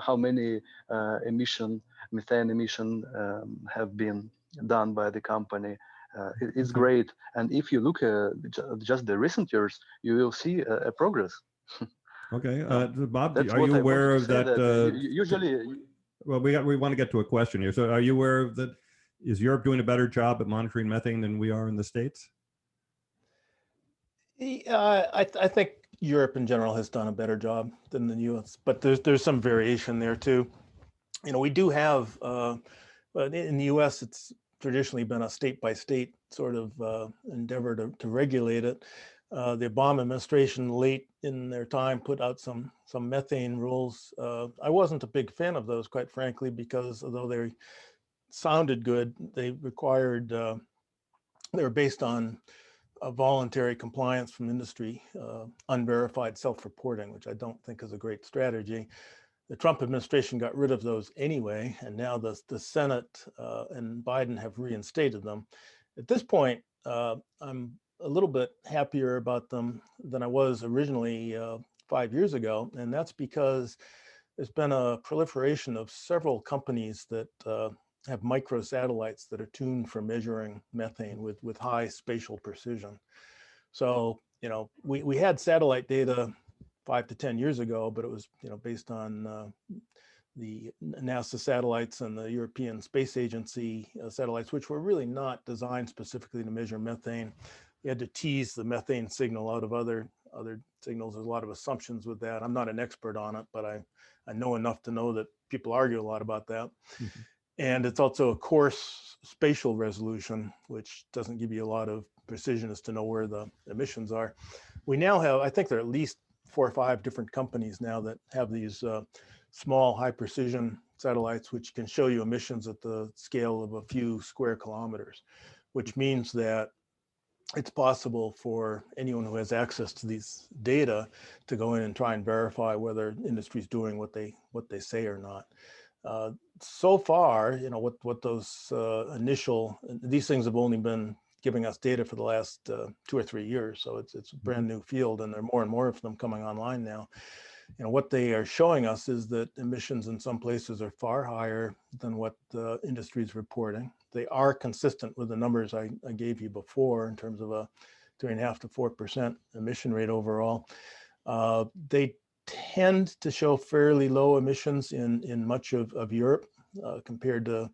how many methane emission have been done by the company. It's great, and if you look at just the recent years, you will see a progress. Okay, Bob, That's are what you I aware wanted to of say. that? That usually, Well, we want to get to a question here. So, are you aware of that? Is Europe doing a better job at monitoring methane than we are in the States? I think Europe in general has done a better job than the U.S., but there's some variation there too. We do have, but in the U.S., it's traditionally been a state by state sort of endeavor to regulate it. The Obama administration late in their time put out some methane rules. I wasn't a big fan of those, quite frankly, because although they sounded good, they required, they were based on voluntary compliance from industry, unverified self-reporting, which I don't think is a great strategy. The Trump administration got rid of those anyway, and now the Senate and Biden have reinstated them. At this point, I'm a little bit happier about them than I was originally 5 years ago, and that's because there's been a proliferation of several companies that have microsatellites that are tuned for measuring methane with high spatial precision. So, we had satellite data 5 to 10 years ago, but it was based on the NASA satellites and the European Space Agency satellites, which were really not designed specifically to measure methane. You had to tease the methane signal out of other signals. There's a lot of assumptions with that. I'm not an expert on it, but I know enough to know that people argue a lot about that. Mm-hmm. And it's also a coarse spatial resolution, which doesn't give you a lot of precision as to know where the emissions are. We now have, I think there are at least 4 or 5 different companies now that have these small high precision satellites, which can show you emissions at the scale of a few square kilometers, which means that it's possible for anyone who has access to these data to go in and try and verify whether industry is doing what they say or not. So far, what those these things have only been giving us data for the last 2 or 3 years. So it's a brand new field, and there are more and more of them coming online now. What they are showing us is that emissions in some places are far higher than what the industry is reporting. They are consistent with the numbers I gave you before in terms of a 3.5 to 4% emission rate overall. They tend to show fairly low emissions in much of Europe compared to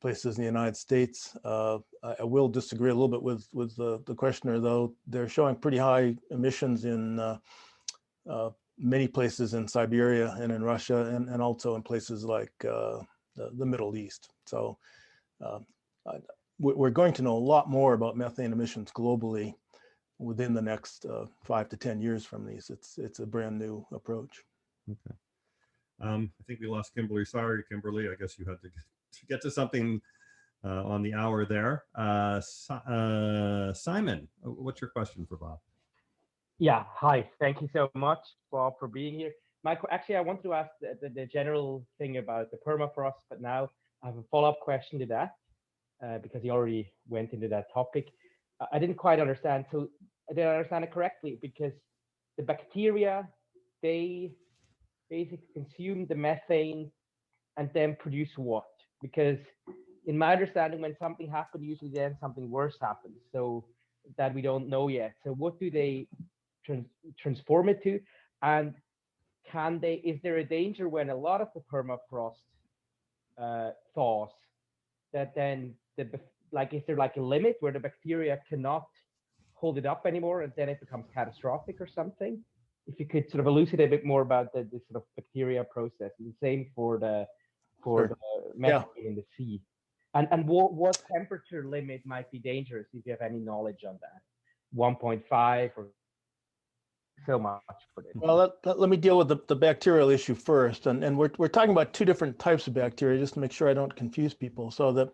places in the United States. I will disagree a little bit with the questioner, though. They're showing pretty high emissions in many places in Siberia and in Russia, and also in places like the Middle East. So we're going to know a lot more about methane emissions globally within the next 5 to 10 years from these. It's a brand new approach. Okay. I think we lost Kimberly. Sorry, Kimberly. I guess you had to get to something on the hour there. Simon, what's your question for Bob? Yeah, hi. Thank you so much, Bob, for being here. Actually, I wanted to ask the general thing about the permafrost, but now I have a follow-up question to that because he already went into that topic. I didn't quite understand. So I didn't understand it correctly, because the bacteria, they basically consume the methane and then produce what? Because in my understanding, when something happens, usually then something worse happens. So that we don't know yet. So what do they transform it to? And is there a danger when a lot of the permafrost thaws, that then is there like a limit where the bacteria cannot hold it up anymore and then it becomes catastrophic or something? If you could sort of elucidate a bit more about the sort of bacteria process, and the same for the methane in the sea. And what temperature limit might be dangerous, if you have any knowledge on that? 1.5 or so much for this. Well, let me deal with the bacterial issue first. And we're talking about 2 different types of bacteria, just to make sure I don't confuse people. So that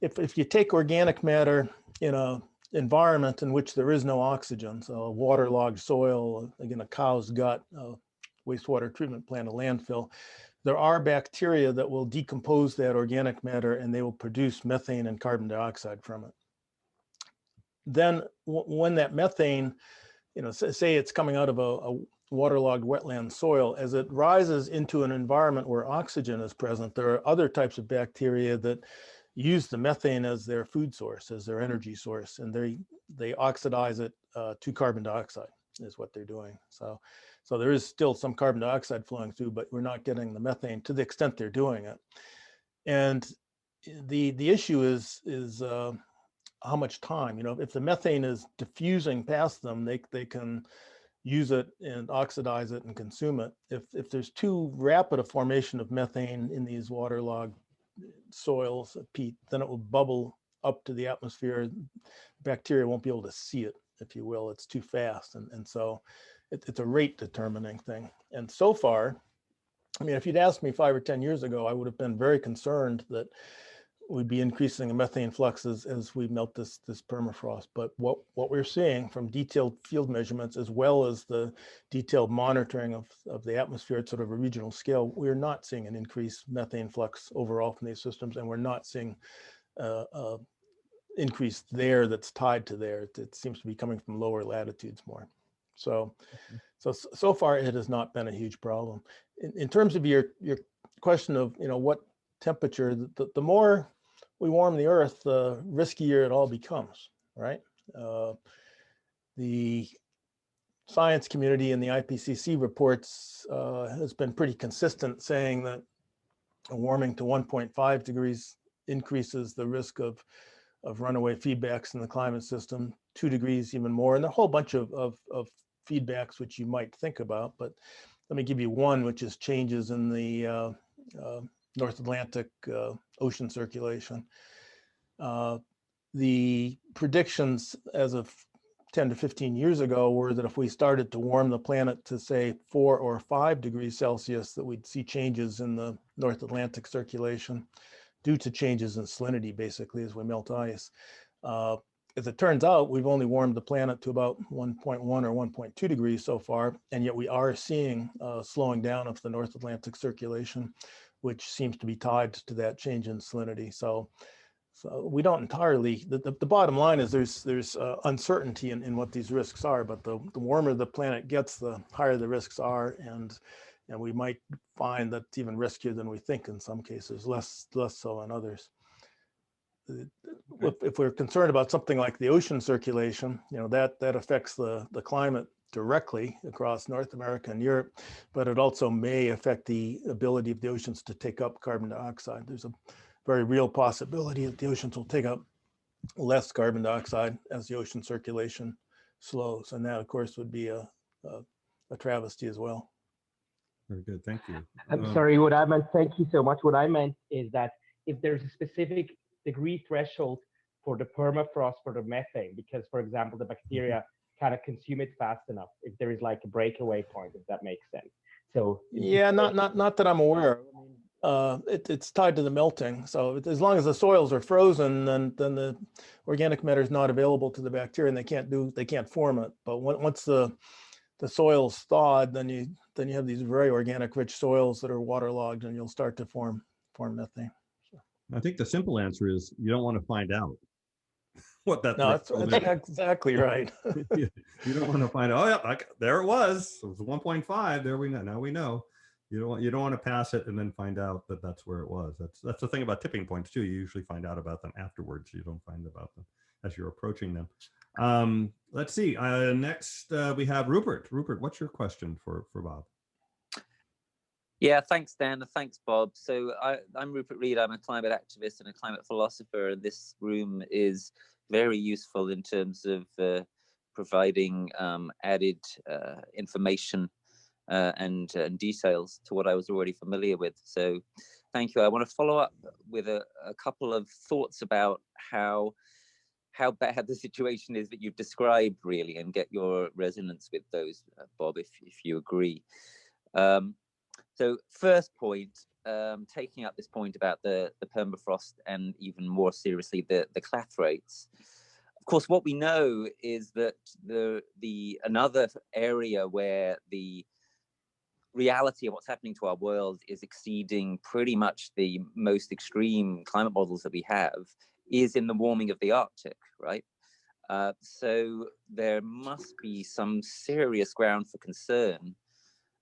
if you take organic matter in a environment in which there is no oxygen, so a waterlogged soil, again, a cow's gut, a wastewater treatment plant, a landfill, there are bacteria that will decompose that organic matter and they will produce methane and carbon dioxide from it. Then when that methane, say it's coming out of a waterlogged wetland soil, as it rises into an environment where oxygen is present, there are other types of bacteria that use the methane as their food source, as their energy source, and they oxidize it to carbon dioxide. is what they're doing. So there is still some carbon dioxide flowing through, but we're not getting the methane to the extent they're doing it. And the issue is how much time. If the methane is diffusing past them, they can use it and oxidize it and consume it. If there's too rapid a formation of methane in these waterlogged soils, peat, then it will bubble up to the atmosphere. Bacteria won't be able to see it, if you will. It's too fast. And so it's a rate determining thing. And so far, I mean, if you'd asked me 5 or 10 years ago, I would have been very concerned that we'd be increasing the methane fluxes as we melt this permafrost. But what we're seeing from detailed field measurements, as well as the detailed monitoring of the atmosphere at sort of a regional scale, we're not seeing an increased methane flux overall from these systems, and we're not seeing increase there that's tied to there. It seems to be coming from lower latitudes more. So far it has not been a huge problem. In terms of your question of what temperature, the more we warm the earth, the riskier it all becomes, right? The science community and the IPCC reports has been pretty consistent, saying that a warming to 1.5 degrees increases the risk of runaway feedbacks in the climate system, 2 degrees even more, and a whole bunch of feedbacks which you might think about. But let me give you one, which is changes in the North Atlantic ocean circulation. The predictions as of 10 to 15 years ago were that if we started to warm the planet to, say, 4 or 5 degrees Celsius, that we'd see changes in the North Atlantic circulation due to changes in salinity, basically, as we melt ice. As it turns out, we've only warmed the planet to about 1.1 or 1.2 degrees so far, and yet we are seeing slowing down of the North Atlantic circulation, which seems to be tied to that change in salinity. So we don't entirely, the bottom line is there's uncertainty in what these risks are, but the warmer the planet gets, the higher the risks are, and we might find that's even riskier than we think in some cases, less so in others. If we're concerned about something like the ocean circulation, that affects the climate directly across North America and Europe, but it also may affect the ability of the oceans to take up carbon dioxide. There's a very real possibility that the oceans will take up less carbon dioxide as the ocean circulation slows, and that, of course, would be a travesty as well. Very good, thank you. I'm sorry, what I meant, thank you so much. What I meant is that if there's a specific degree threshold for the permafrost for the methane, because, for example, the bacteria kind of consume it fast enough, if there is like a breakaway point, if that makes sense. So yeah, not that I'm aware of. It's tied to the melting. So as long as the soils are frozen, then the organic matter is not available to the bacteria, and they can't form it. But once the soil's thawed, then you have these very organic rich soils that are waterlogged, and you'll start to form methane. I think the simple answer is you don't want to find out what that. No, that's exactly right. You don't want to find out. Oh yeah, there it was. It was 1.5. There we know. Now we know. You don't want to pass it and then find out that that's where it was. That's the thing about tipping points too. You usually find out about them afterwards. You don't find about them as you're approaching them. Let's see. Next we have Rupert. Rupert, what's your question for Bob? Yeah, thanks, Dan, and thanks, Bob. So I'm Rupert Reed. I'm a climate activist and a climate philosopher, and this room is very useful in terms of providing added information and details to what I was already familiar with. So thank you. I want to follow up with a couple of thoughts about how bad the situation is that you've described, really, and get your resonance with those, Bob, if you agree. So first point, taking up this point about the permafrost and even more seriously the clathrates. Of course, what we know is that another area where the reality of what's happening to our world is exceeding pretty much the most extreme climate models that we have is in the warming of the Arctic, right? So there must be some serious ground for concern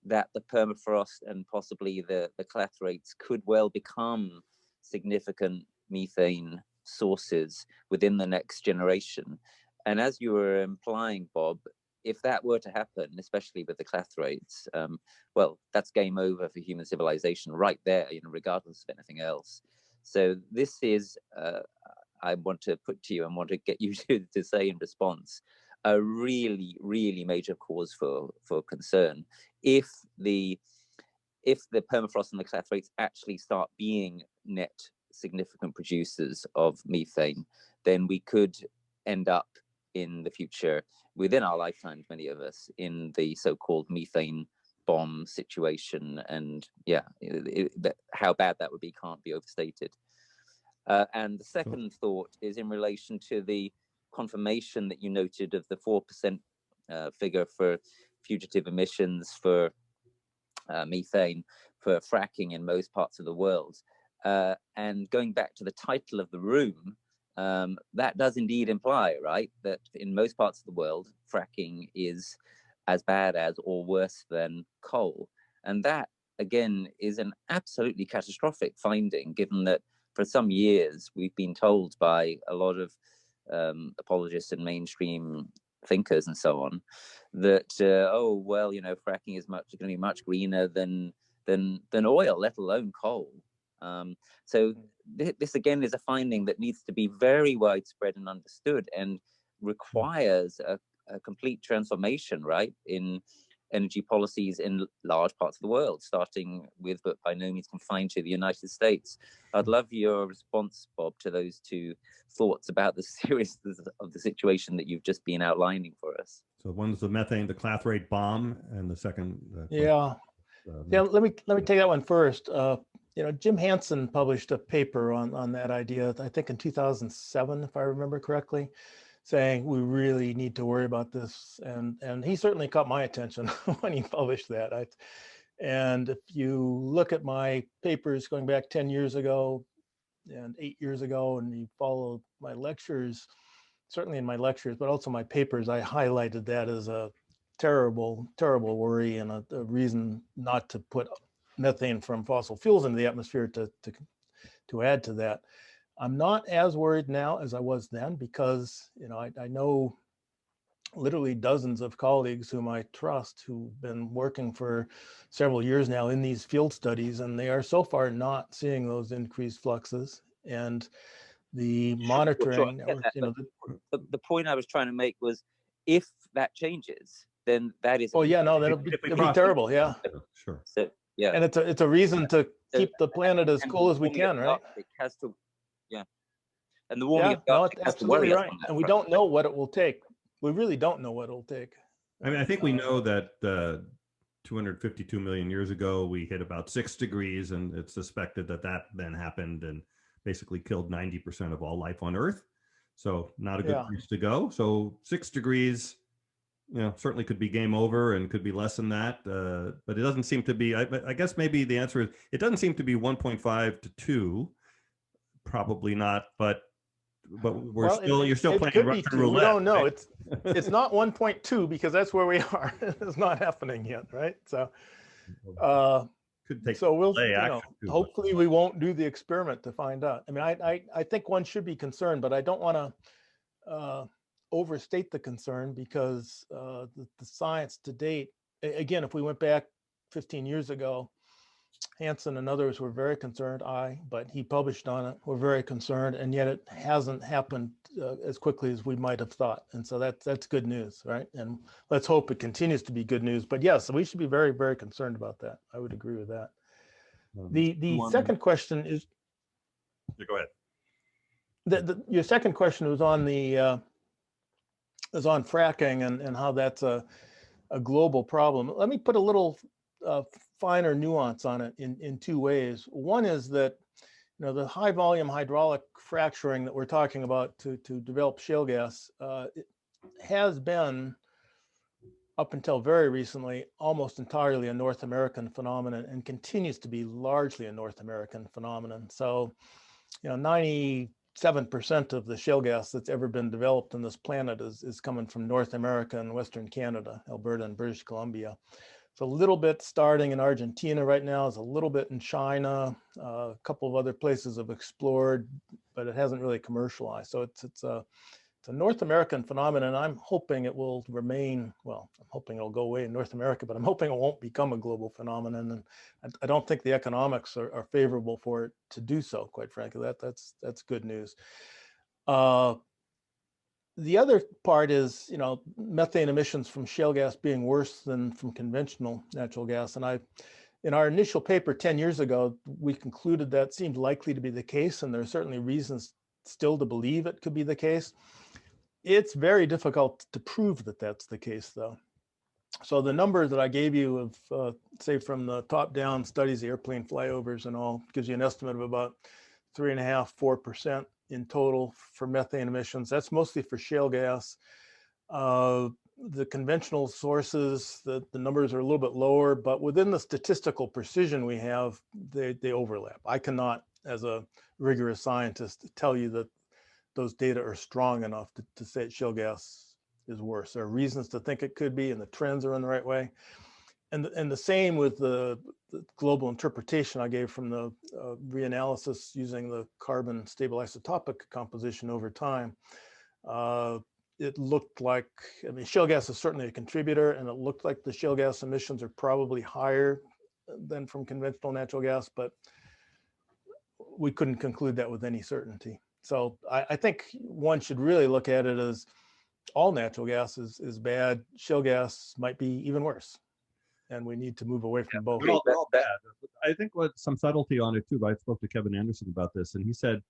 that the permafrost and possibly the clathrates could well become significant methane sources within the next generation. And as you were implying, Bob, if that were to happen, especially with the clathrates, well, that's game over for human civilization right there, regardless of anything else. So this is, I want to put to you and want to get you to say in response, a really, really major cause for concern. If the permafrost and the clathrates actually start being net significant producers of methane, then we could end up in the future, within our lifetimes, many of us, in the so-called methane bomb situation. And yeah, how bad that would be can't be overstated. And the second thought is in relation to the confirmation that you noted of the 4% figure for fugitive emissions for methane for fracking in most parts of the world. And going back to the title of the room, that does indeed imply, right, that in most parts of the world, fracking is as bad as or worse than coal. And that, again, is an absolutely catastrophic finding, given that for some years we've been told by a lot of apologists and mainstream thinkers and so on that oh well, fracking is going to be much greener than oil, let alone coal. So this again is a finding that needs to be very widespread and understood, and requires a complete transformation, right, in energy policies in large parts of the world, starting with, but by no means confined to, the United States. I'd love your response, Bob, to those two thoughts about the seriousness of the situation that you've just been outlining for us. So one's the methane, the clathrate bomb, and the second. Yeah. Let me take that one first. Jim Hansen published a paper on that idea, I think in 2007, if I remember correctly, saying we really need to worry about this. And he certainly caught my attention when he published that. And if you look at my papers going back 10 years ago and 8 years ago, and you follow my lectures, certainly in my lectures, but also my papers, I highlighted that as a terrible, terrible worry and a reason not to put methane from fossil fuels into the atmosphere to add to that. I'm not as worried now as I was then, because I know literally dozens of colleagues whom I trust who've been working for several years now in these field studies, and they are so far not seeing those increased fluxes. And the monitoring network, the point I was trying to make was, if that changes, then that is. Oh yeah, no, it'll be terrible. Yeah, sure. So yeah, and it's a reason to keep the planet as cool as we can, right? It has to, yeah. And the warming of the Arctic has to worry us on that. And we don't know what it will take. We really don't know what it'll take. I mean, I think we know that 252 million years ago, we hit about 6 degrees, and it's suspected that then happened and basically killed 90% of all life on Earth. So not a good place to go. So 6 degrees, certainly could be game over and could be less than that. But it doesn't seem to be, I guess maybe the answer is, it doesn't seem to be 1.5 to 2, probably not, but you're still playing Russian roulette. We don't know. Right? It's not 1.2, because that's where we are. It's not happening yet, right? So could take hopefully we won't do the experiment to find out. I mean, I think one should be concerned, but I don't want to overstate the concern, because the science to date, again, if we went back 15 years ago, Hansen and others were very concerned. But he published on it, we're very concerned, and yet it hasn't happened as quickly as we might have thought. And so that's good news, right? And let's hope it continues to be good news. But yes, we should be very, very concerned about that. I would agree with that. The second question is. Yeah, go ahead. Your second question was on on fracking and how that's a global problem. Let me put a little finer nuance on it in two ways. One is that the high volume hydraulic fracturing that we're talking about to develop shale gas it has been, up until very recently, almost entirely a North American phenomenon, and continues to be largely a North American phenomenon. So 97% of the shale gas that's ever been developed on this planet is coming from North America and Western Canada, Alberta and British Columbia. It's a little bit starting in Argentina right now. It's a little bit in China. A couple of other places have explored, but it hasn't really commercialized. So it's It's a North American phenomenon. I'm hoping it will remain, well, I'm hoping it'll go away in North America, but I'm hoping it won't become a global phenomenon. And I don't think the economics are favorable for it to do so, quite frankly. That's good news. The other part is, you know, methane emissions from shale gas being worse than from conventional natural gas. And in our initial paper 10 years ago, we concluded that seemed likely to be the case, and there are certainly reasons still to believe it could be the case. It's very difficult to prove that that's the case, though. So the number that I gave you of, say, from the top-down studies, the airplane flyovers and all, gives you an estimate of about 3.5%, 4% in total for methane emissions. That's mostly for shale gas. The conventional sources, the numbers are a little bit lower, but within the statistical precision we have, they overlap. I cannot, as a rigorous scientist, tell you that those data are strong enough to say shale gas is worse. There are reasons to think it could be, and the trends are in the right way. And the same with the global interpretation I gave from the reanalysis using the carbon stable isotopic composition over time. It looked like, I mean, shale gas is certainly a contributor, and it looked like the shale gas emissions are probably higher than from conventional natural gas, but we couldn't conclude that with any certainty. So I think one should really look at it as all natural gas is bad. Shale gas might be even worse, and we need to move away from both. They're all bad. I think what some subtlety on it too. I spoke to Kevin Anderson about this, and he said,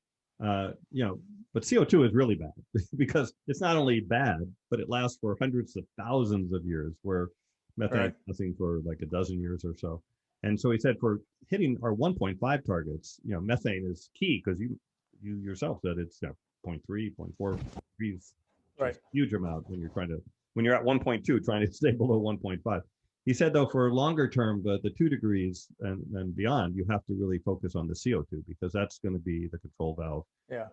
you know, but CO2 is really bad because it's not only bad, but it lasts for hundreds of thousands of years, where methane lasting for like a dozen years or so. And so he said, for hitting our 1.5 targets, you know, methane is key, because you yourself said it's 0.3, 0.4 degrees, right? Huge amount when you're at 1.2, trying to stay below 1.5. He said, though, for longer term, the 2 degrees and beyond, you have to really focus on the CO2, because that's going to be the control valve. Yeah.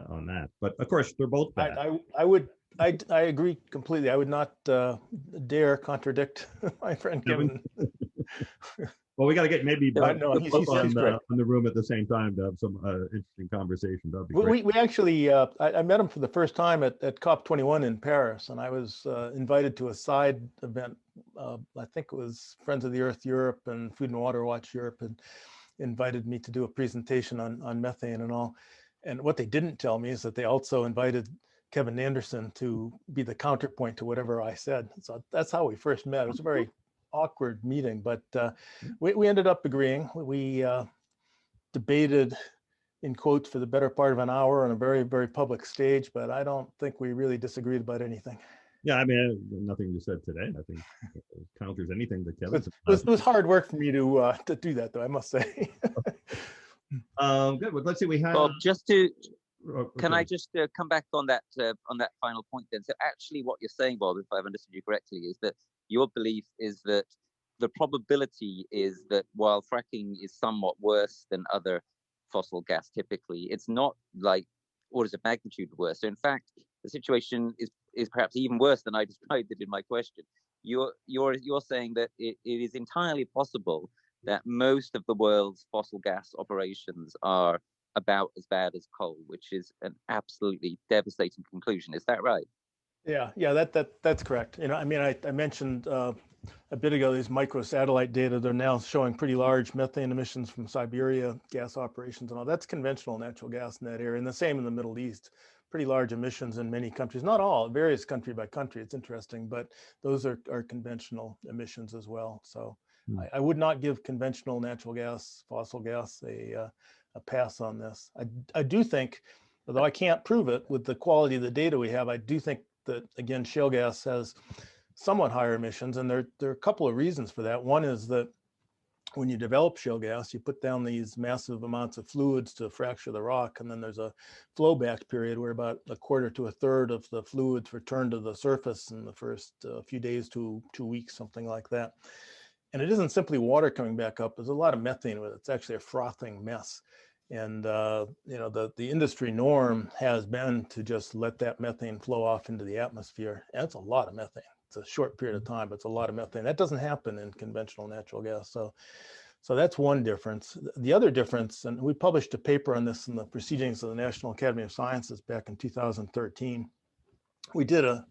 On that. But of course, they're both bad. I agree completely. I would not dare contradict my friend Kevin. Well, we got to get maybe he's on correct. the room at the same time to have some interesting conversation. That'd be great. We actually, I met him for the first time at COP21 in Paris, and I was invited to a side event. I think it was Friends of the Earth Europe and Food and Water Watch Europe, and invited me to do a presentation on methane and all. And what they didn't tell me is that they also invited Kevin Anderson to be the counterpoint to whatever I said. So that's how we first met. It was a very awkward meeting, but we ended up agreeing. We debated, in quotes, for the better part of an hour on a very, very public stage, but I don't think we really disagreed about anything. Yeah, I mean, nothing you said today, I think, counters anything that Kevin said. It was hard work for me to do that, though, I must say. Good. Well, let's see. We have. Bob, just to okay. Can I just come back on that final point then? So actually, what you're saying, Bob, if I've understood you correctly, is that your belief is that the probability is that while fracking is somewhat worse than other fossil gas, typically, it's not like orders of magnitude worse. So in fact, the situation is perhaps even worse than I described it in my question. You're saying that it is entirely possible that most of the world's fossil gas operations are about as bad as coal, which is an absolutely devastating conclusion. Is that right? Yeah, that's correct. You know, I mean, I mentioned a bit ago these microsatellite data. They're now showing pretty large methane emissions from Siberia gas operations and all. That's conventional natural gas in that area, and the same in the Middle East. Pretty large emissions in many countries, not all, it varies country by country. It's interesting, but those are conventional emissions as well. So I would not give conventional natural gas, fossil gas, a pass on this. I do think, although I can't prove it with the quality of the data we have, I do think that, again, shale gas has somewhat higher emissions, and there are a couple of reasons for that. One is that when you develop shale gas, you put down these massive amounts of fluids to fracture the rock, and then there's a flowback period where about a quarter to a third of the fluids return to the surface in the first few days to 2 weeks, something like that. And it isn't simply water coming back up. There's a lot of methane with it. It's actually a frothing mess. And you know, the industry norm has been to just let that methane flow off into the atmosphere. And it's a lot of methane. It's a short period of time, but it's a lot of methane. That doesn't happen in conventional natural gas. So that's one difference. The other difference, and we published a paper on this in the Proceedings of the National Academy of Sciences back in 2013, We did a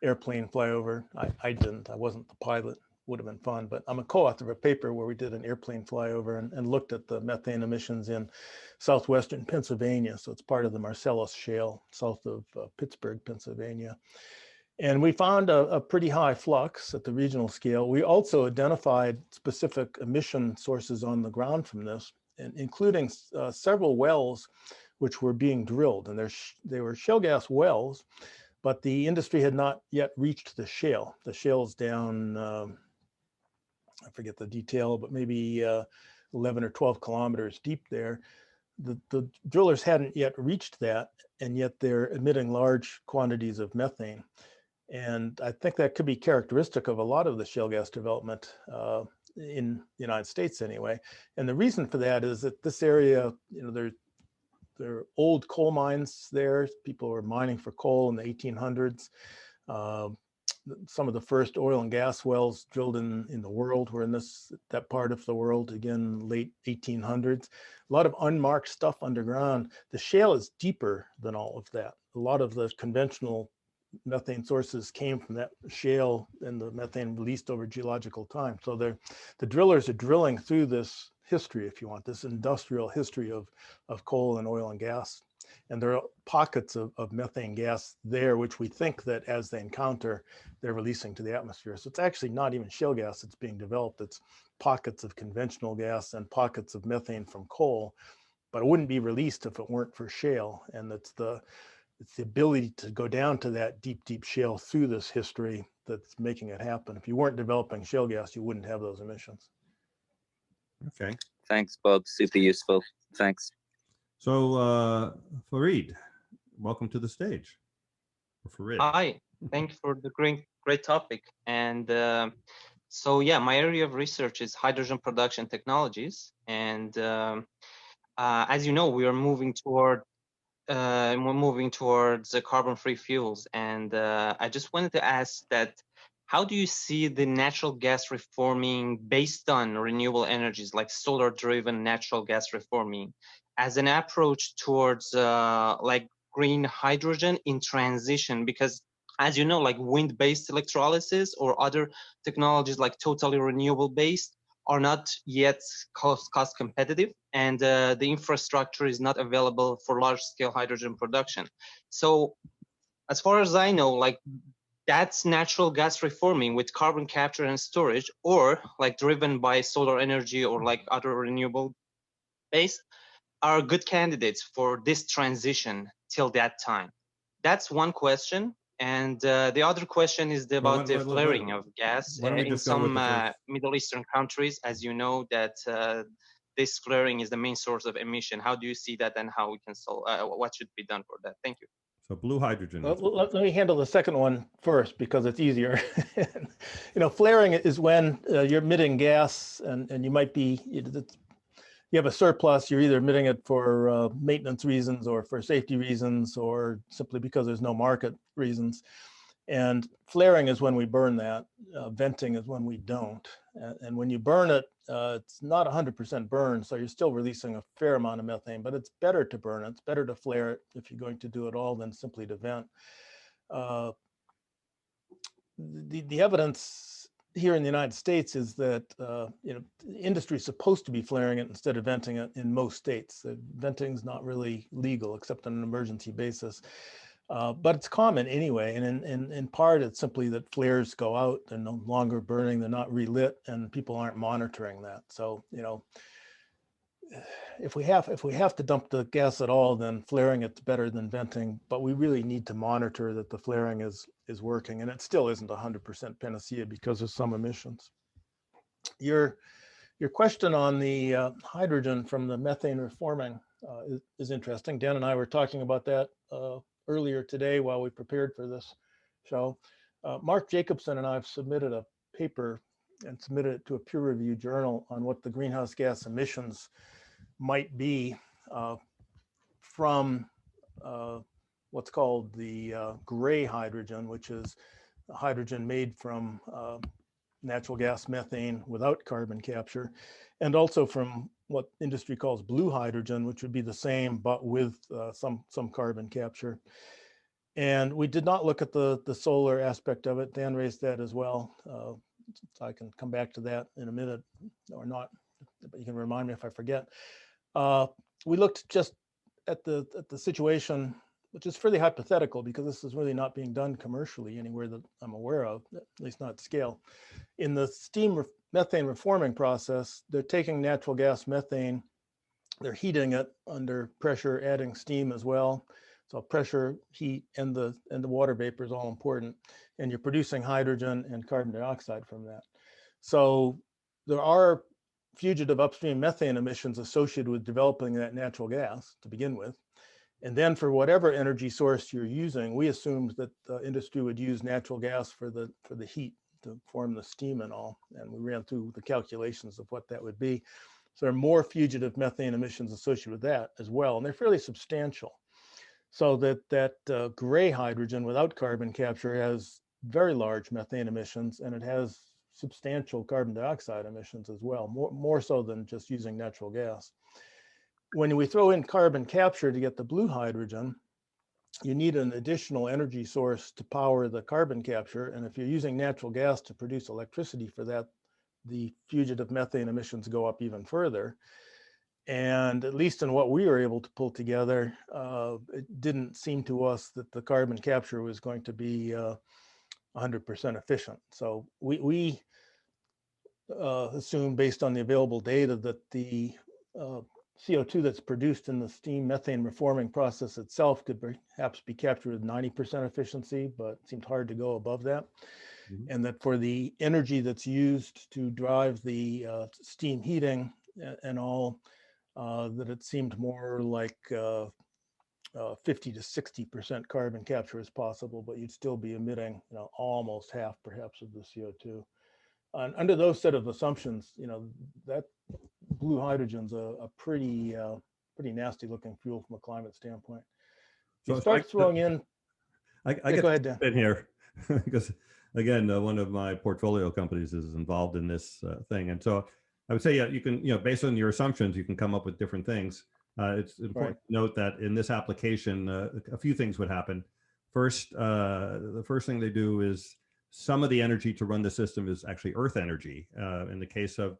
airplane flyover. I didn't, I wasn't the pilot, would have been fun, but I'm a co-author of a paper where we did an airplane flyover and looked at the methane emissions in southwestern Pennsylvania. So it's part of the Marcellus Shale south of Pittsburgh, Pennsylvania. And we found a pretty high flux at the regional scale. We also identified specific emission sources on the ground from this, including several wells which were being drilled. And they were shale gas wells, but the industry had not yet reached the shale. The shale's down, I forget the detail, but maybe 11 or 12 kilometers deep there. The drillers hadn't yet reached that, and yet they're emitting large quantities of methane. And I think that could be characteristic of a lot of the shale gas development in the United States anyway. And the reason for that is that this area, there are old coal mines there. People were mining for coal in the 1800s. Some of the first oil and gas wells drilled in the world were in that part of the world, again, late 1800s. A lot of unmarked stuff underground. The shale is deeper than all of that. A lot of the conventional methane sources came from that shale and the methane released over geological time. So the drillers are drilling through this history, if you want, this industrial history of coal and oil and gas. And there are pockets of methane gas there, which we think that as they encounter, they're releasing to the atmosphere. So it's actually not even shale gas that's being developed. It's pockets of conventional gas and pockets of methane from coal, but it wouldn't be released if it weren't for shale. And it's the ability to go down to that deep, deep shale through this history that's making it happen. If you weren't developing shale gas, you wouldn't have those emissions. Okay. Thanks, Bob. Super useful. Thanks. So, Farid, welcome to the stage. Farid. Hi, thank you for the great topic. And so, yeah, my area of research is hydrogen production technologies. And as you know, we are moving towards the carbon-free fuels. And I just wanted to ask that, how do you see the natural gas reforming based on renewable energies like solar-driven natural gas reforming as an approach towards like green hydrogen in transition? Because as you know, like wind-based electrolysis or other technologies like totally renewable based are not yet cost competitive, and the infrastructure is not available for large-scale hydrogen production. So as far as I know, like that's natural gas reforming with carbon capture and storage, or like driven by solar energy or like other renewable based, are good candidates for this transition till that time. That's one question. And the other question is about the flaring of gas in some Middle Eastern countries. As you know, that this flaring is the main source of emission. How do you see that, and how we can solve? What should be done for that? Thank you. So blue hydrogen. Let me handle the second one first because it's easier. Flaring is when you're emitting gas, and you might be. You have a surplus, you're either emitting it for maintenance reasons or for safety reasons or simply because there's no market reasons. And flaring is when we burn that. Venting is when we don't. And when you burn it, it's not 100% burn, so you're still releasing a fair amount of methane, but it's better to burn it. It's better to flare it if you're going to do it all than simply to vent. The evidence here in the United States is that the industry is supposed to be flaring it instead of venting it in most states. Venting is not really legal except on an emergency basis, but it's common anyway. And in part, it's simply that flares go out, they're no longer burning, they're not relit, and people aren't monitoring that. So if we have to dump the gas at all, then flaring it's better than venting, but we really need to monitor that the flaring is working, and it still isn't 100% panacea because of some emissions. Your question on the hydrogen from the methane reforming is interesting. Dan and I were talking about that earlier today while we prepared for this show. Mark Jacobson and I have submitted a paper and submitted it to a peer-reviewed journal on what the greenhouse gas emissions might be from what's called the gray hydrogen, which is hydrogen made from natural gas methane without carbon capture, and also from what industry calls blue hydrogen, which would be the same but with some carbon capture. And we did not look at the solar aspect of it. Dan raised that as well. So I can come back to that in a minute or not, but you can remind me if I forget. We looked just at the situation, which is fairly hypothetical because this is really not being done commercially anywhere that I'm aware of, at least not at scale. In the methane reforming process, they're taking natural gas methane, they're heating it under pressure, adding steam as well. So pressure, heat, and the water vapor is all important. And you're producing hydrogen and carbon dioxide from that. So there are fugitive upstream methane emissions associated with developing that natural gas to begin with. And then for whatever energy source you're using, we assumed that the industry would use natural gas for the heat to form the steam and all. And we ran through the calculations of what that would be. So there are more fugitive methane emissions associated with that as well. And they're fairly substantial. So that gray hydrogen without carbon capture has very large methane emissions, and it has substantial carbon dioxide emissions as well, more so than just using natural gas. When we throw in carbon capture to get the blue hydrogen, you need an additional energy source to power the carbon capture. And if you're using natural gas to produce electricity for that, the fugitive methane emissions go up even further. And at least in what we were able to pull together, it didn't seem to us that the carbon capture was going to be 100% efficient. So we assume, based on the available data, that the CO2 that's produced in the steam methane reforming process itself could perhaps be captured with 90% efficiency, but it seemed hard to go above that. Mm-hmm. And that for the energy that's used to drive the steam heating and all, that it seemed more like 50 to 60% carbon capture is possible, but you'd still be emitting, almost half perhaps of the CO2. And under those set of assumptions, that blue hydrogen's a pretty nasty looking fuel from a climate standpoint. So start throwing in. I go ahead, Dan. In here because again, one of my portfolio companies is involved in this thing, and so I would say, yeah, you can, based on your assumptions, you can come up with different things. It's important to note that in this application, a few things would happen. First, the first thing they do is some of the energy to run the system is actually earth energy. In the case of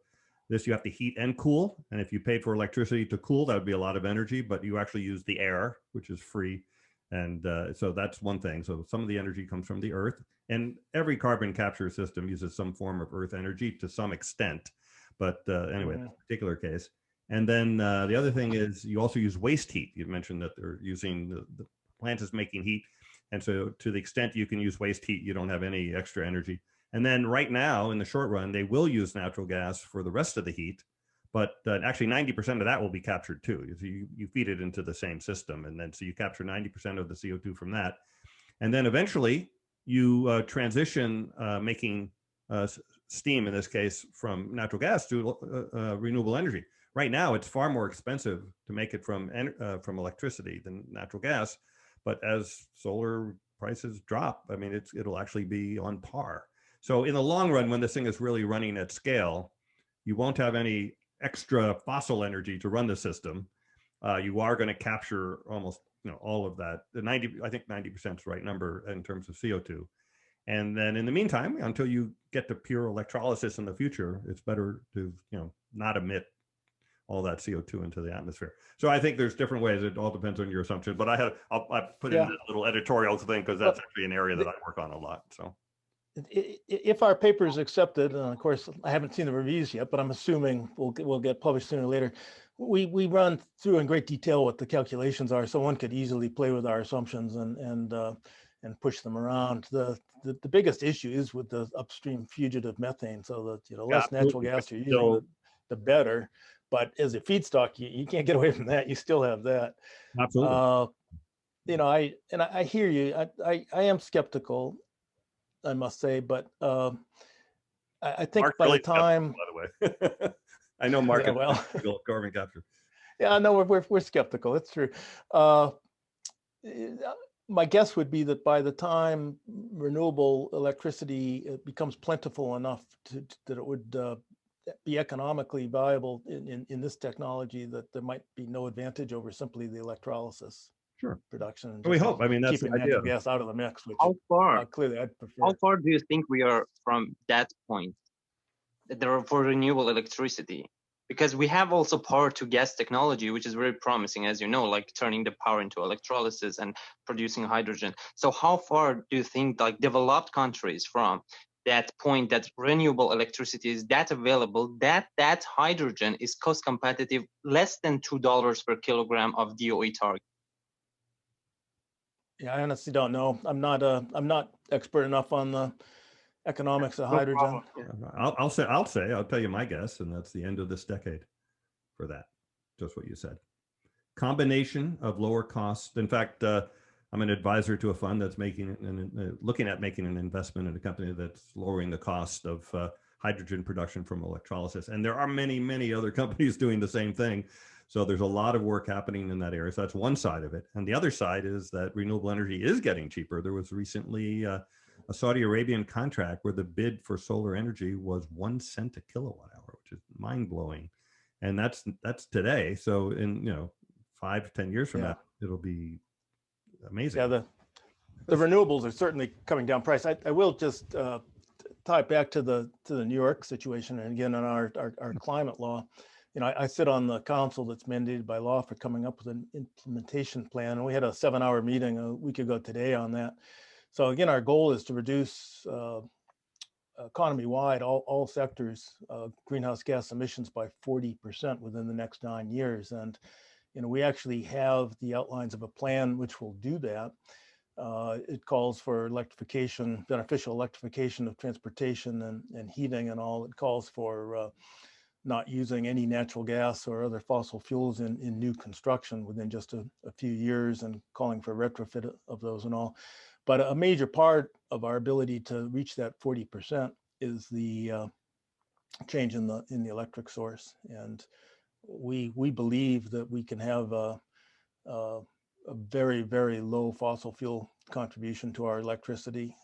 this, you have to heat and cool. And if you paid for electricity to cool, that would be a lot of energy, but you actually use the air, which is free. And so that's one thing. So some of the energy comes from the earth. And every carbon capture system uses some form of earth energy to some extent. But anyway, in this particular case. And then the other thing is you also use waste heat. You mentioned that they're using, the plant is making heat. And so to the extent you can use waste heat, you don't have any extra energy. And then right now, in the short run, they will use natural gas for the rest of the heat. But actually 90% of that will be captured too. So you feed it into the same system. And then so you capture 90% of the CO2 from that. And then eventually you transition making steam, in this case, from natural gas to renewable energy. Right now, it's far more expensive to make it from electricity than natural gas. But as solar prices drop, I mean, it'll actually be on par. So in the long run, when this thing is really running at scale, you won't have any extra fossil energy to run the system. You are going to capture almost all of that. I think 90% is the right number in terms of CO2. And then in the meantime, until you get to pure electrolysis in the future, it's better to not emit all that CO2 into the atmosphere. So I think there's different ways. It all depends on your assumption. But I put in a little editorial thing because that's actually an area that I work on a lot. So if our paper is accepted, and of course I haven't seen the reviews yet, but I'm assuming we'll get published sooner or later. We run through in great detail what the calculations are, so one could easily play with our assumptions and push them around. The biggest issue is with the upstream fugitive methane. So that less natural gas you're using, the better. But as a feedstock, you can't get away from that. You still have that. Absolutely. I hear you. I am skeptical, I must say, but I think Mark's by really the time, by the way, I know Mark is carbon capture. Yeah, no, we're skeptical. It's true. My guess would be that by the time renewable electricity becomes plentiful enough that it would be economically viable in this technology, that there might be no advantage over simply the electrolysis. Sure. production. And We just hope. I mean, that's the keeping natural idea. gas out of the mix, which How far? clearly I'd prefer. How far do you think we are from that point? There for renewable electricity, because we have also power to gas technology, which is very promising, as you know, like turning the power into electrolysis and producing hydrogen. So how far do you think like developed countries from that point that renewable electricity is that available, that hydrogen is cost competitive, less than $2 per kilogram of DOE target? Yeah, I honestly don't know. I'm not expert enough on the economics of No hydrogen. problem. Yeah. I'll tell you my guess, and that's the end of this decade for that. Just what you said. Combination of lower costs. In fact, I'm an advisor to a fund that's looking at making an investment in a company that's lowering the cost of hydrogen production from electrolysis. And there are many, many other companies doing the same thing. So there's a lot of work happening in that area. So that's one side of it. And the other side is that renewable energy is getting cheaper. There was recently a Saudi Arabian contract where the bid for solar energy was 1 cent a kilowatt hour, which is mind blowing. And that's today. So in 5 to 10 years from now, it'll be amazing. Yeah, the renewables are certainly coming down price. I will just tie it back to the New York situation, and again on our climate law. I sit on the council that's mandated by law for coming up with an implementation plan, and we had a 7-hour meeting a week ago today on that. So again, our goal is to reduce economy-wide all sectors greenhouse gas emissions by 40% within the next 9 years, and we actually have the outlines of a plan which will do that. It calls for electrification, beneficial electrification of transportation and heating and all. It calls for not using any natural gas or other fossil fuels in new construction within just a few years, and calling for retrofit of those and all. But a major part of our ability to reach that 40% is the change in the electric source. And we believe that we can have a very, very low fossil fuel contribution to our electricity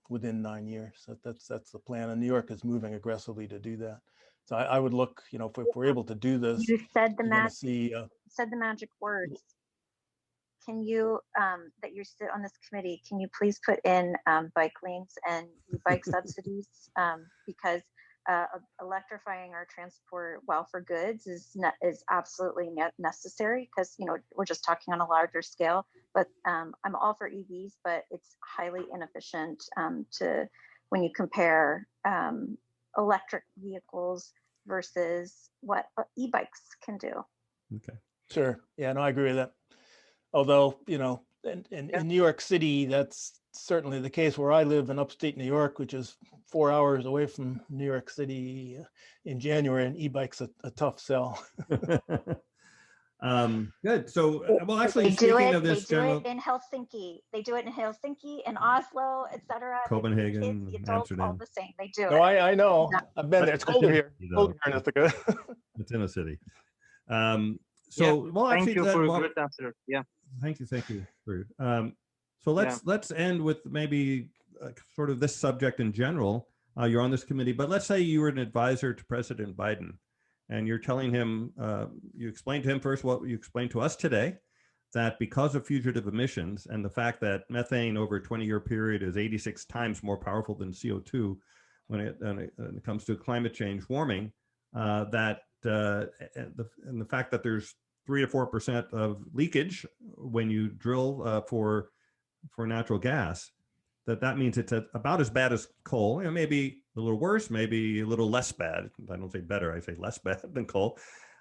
within 9 years. That's the plan, and New York is moving aggressively to do that. So I would look, if we're able to do this, You said the magic words. Can you, that you sit on this committee, can you please put in bike lanes and e-bike subsidies? Because electrifying our transport, while for goods, is absolutely necessary, because we're just talking on a larger scale. But I'm all for EVs, but it's highly inefficient when you compare electric vehicles versus what e-bikes can do. Okay. Sure. Yeah, no, I agree with that. Although, in New York City, that's certainly the case where I live in upstate New York, which is 4 hours away from New York City in January, and e-bike's a tough sell. Good. So, well, actually, They do it in Helsinki. They do it in Helsinki, in Oslo, etc. Copenhagen, it's Amsterdam. all the same. They do No, it. I know. I've been there. It's colder here. Colder here in Ithaca. It's in a city. Well, thank you for a good answer. Yeah. Thank you, Ruud. So let's end with maybe sort of this subject in general. You're on this committee, but let's say you were an advisor to President Biden, and you're telling him, you explained to him first what you explained to us today, that because of fugitive emissions and the fact that methane over a 20-year period is 86 times more powerful than CO2 when it comes to climate change warming, and the fact that there's 3 to 4% of leakage when you drill for natural gas, that means it's about as bad as coal, maybe a little worse, maybe a little less bad. I don't say better, I say less bad than coal.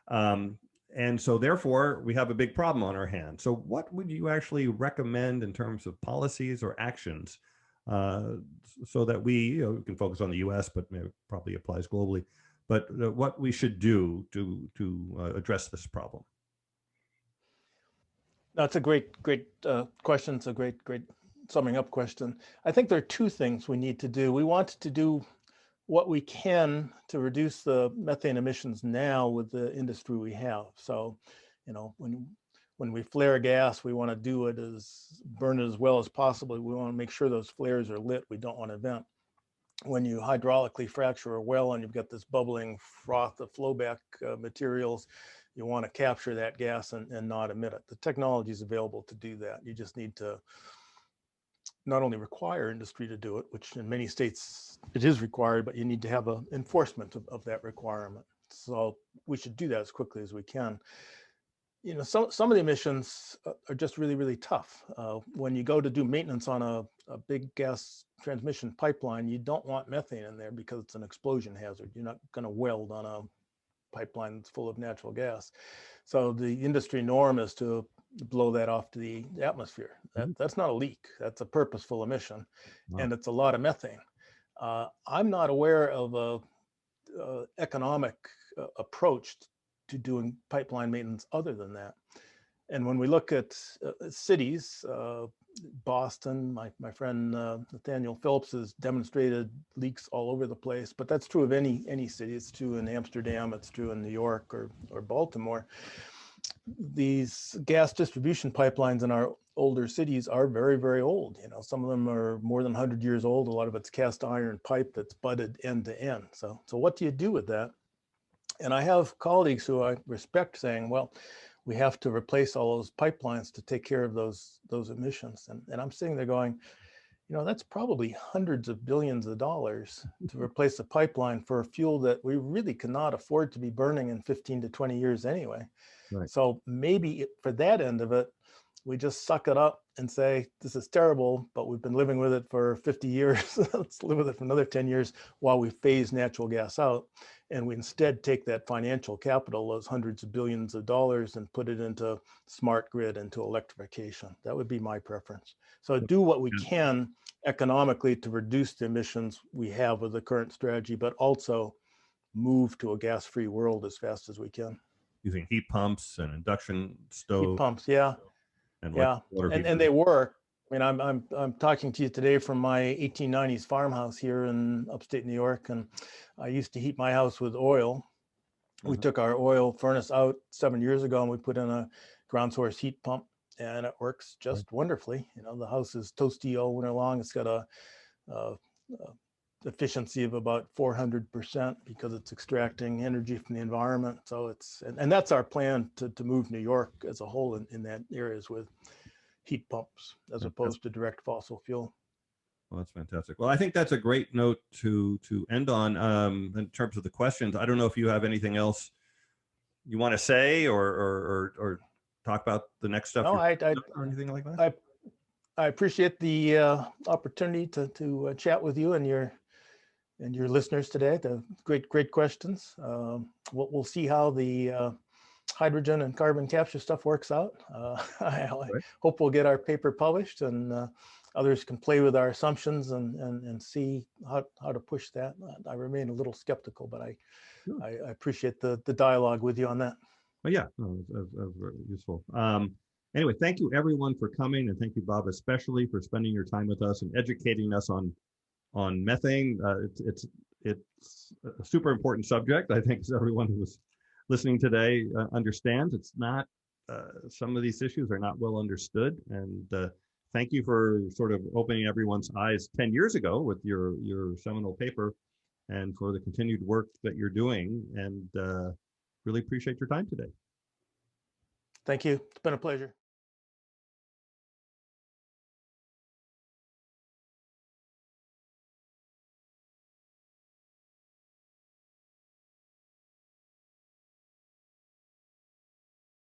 And so therefore we have a big problem on our hands. So what would you actually recommend in terms of policies or actions so that we can focus on the US, but maybe probably applies globally, but what we should do to address this problem? That's a great question. It's a great summing up question. I think there are two things we need to do. We want to do what we can to reduce the methane emissions now with the industry we have. So, when we flare gas, we want to burn it as well as possible. We want to make sure those flares are lit. We don't want to vent. When you hydraulically fracture a well and you've got this bubbling froth of flowback materials, You want to capture that gas and not emit it. The technology is available to do that. You just need to not only require industry to do it, which in many states it is required, but you need to have an enforcement of that requirement. So we should do that as quickly as we can. You know, some of the emissions are just really, really tough. When you go to do maintenance on a big gas transmission pipeline, you don't want methane in there because it's an explosion hazard. You're not going to weld on a pipeline that's full of natural gas. So the industry norm is to blow that off to the atmosphere. That's not a leak. That's a purposeful emission. Wow. And it's a lot of methane. I'm not aware of a economic approach to doing pipeline maintenance other than that. And when we look at cities, Boston, my friend Nathaniel Phillips has demonstrated leaks all over the place, but that's true of any city. It's true in Amsterdam, it's true in New York or Baltimore. These gas distribution pipelines in our older cities are very, very old. You know, some of them are more than 100 years old. A lot of it's cast iron pipe that's butted end to end. So what do you do with that? And I have colleagues who I respect saying, well, we have to replace all those pipelines to take care of those emissions. And I'm sitting there going, you know, that's probably hundreds of billions of dollars to replace a pipeline for a fuel that we really cannot afford to be burning in 15 to 20 years anyway. Right. So maybe for that end of it, we just suck it up and say, this is terrible, but we've been living with it for 50 years. Let's live with it for another 10 years while we phase natural gas out. And we instead take that financial capital, those hundreds of billions of dollars, and put it into smart grid, into electrification. That would be my preference. So do what we can economically to reduce the emissions we have with the current strategy, but also move to a gas-free world as fast as we can. Using heat pumps and induction stoves. Heat pumps, yeah. And they work. I mean, I'm talking to you today from my 1890s farmhouse here in upstate New York, and I used to heat my house with oil. We took our oil furnace out 7 years ago, and we put in a ground source heat pump, and it works just wonderfully. You know, the house is toasty all winter long. It's got a efficiency of about 400% because it's extracting energy from the environment. So it's, and that's our plan to move New York as a whole in that areas with heat pumps as opposed to direct fossil fuel. Well, that's fantastic. Well, I think that's a great note to end on in terms of the questions. I don't know if you have anything else you want to say or talk about the next stuff or anything like that. I appreciate the opportunity to chat with you and your listeners today. The great questions. We'll see how the hydrogen and carbon capture stuff works out. I hope we'll get our paper published and others can play with our assumptions and see how to push that. I remain a little skeptical, but I appreciate the dialogue with you on that. Well, yeah, that was very useful. Anyway, thank you everyone for coming, and thank you, Bob, especially for spending your time with us and educating us on methane. It's a super important subject. I think as everyone who was listening today understands, it's not, some of these issues are not well understood. And thank you for sort of opening everyone's eyes 10 years ago with your seminal paper, and for the continued work that you're doing. And really appreciate your time today. Thank you. It's been a pleasure.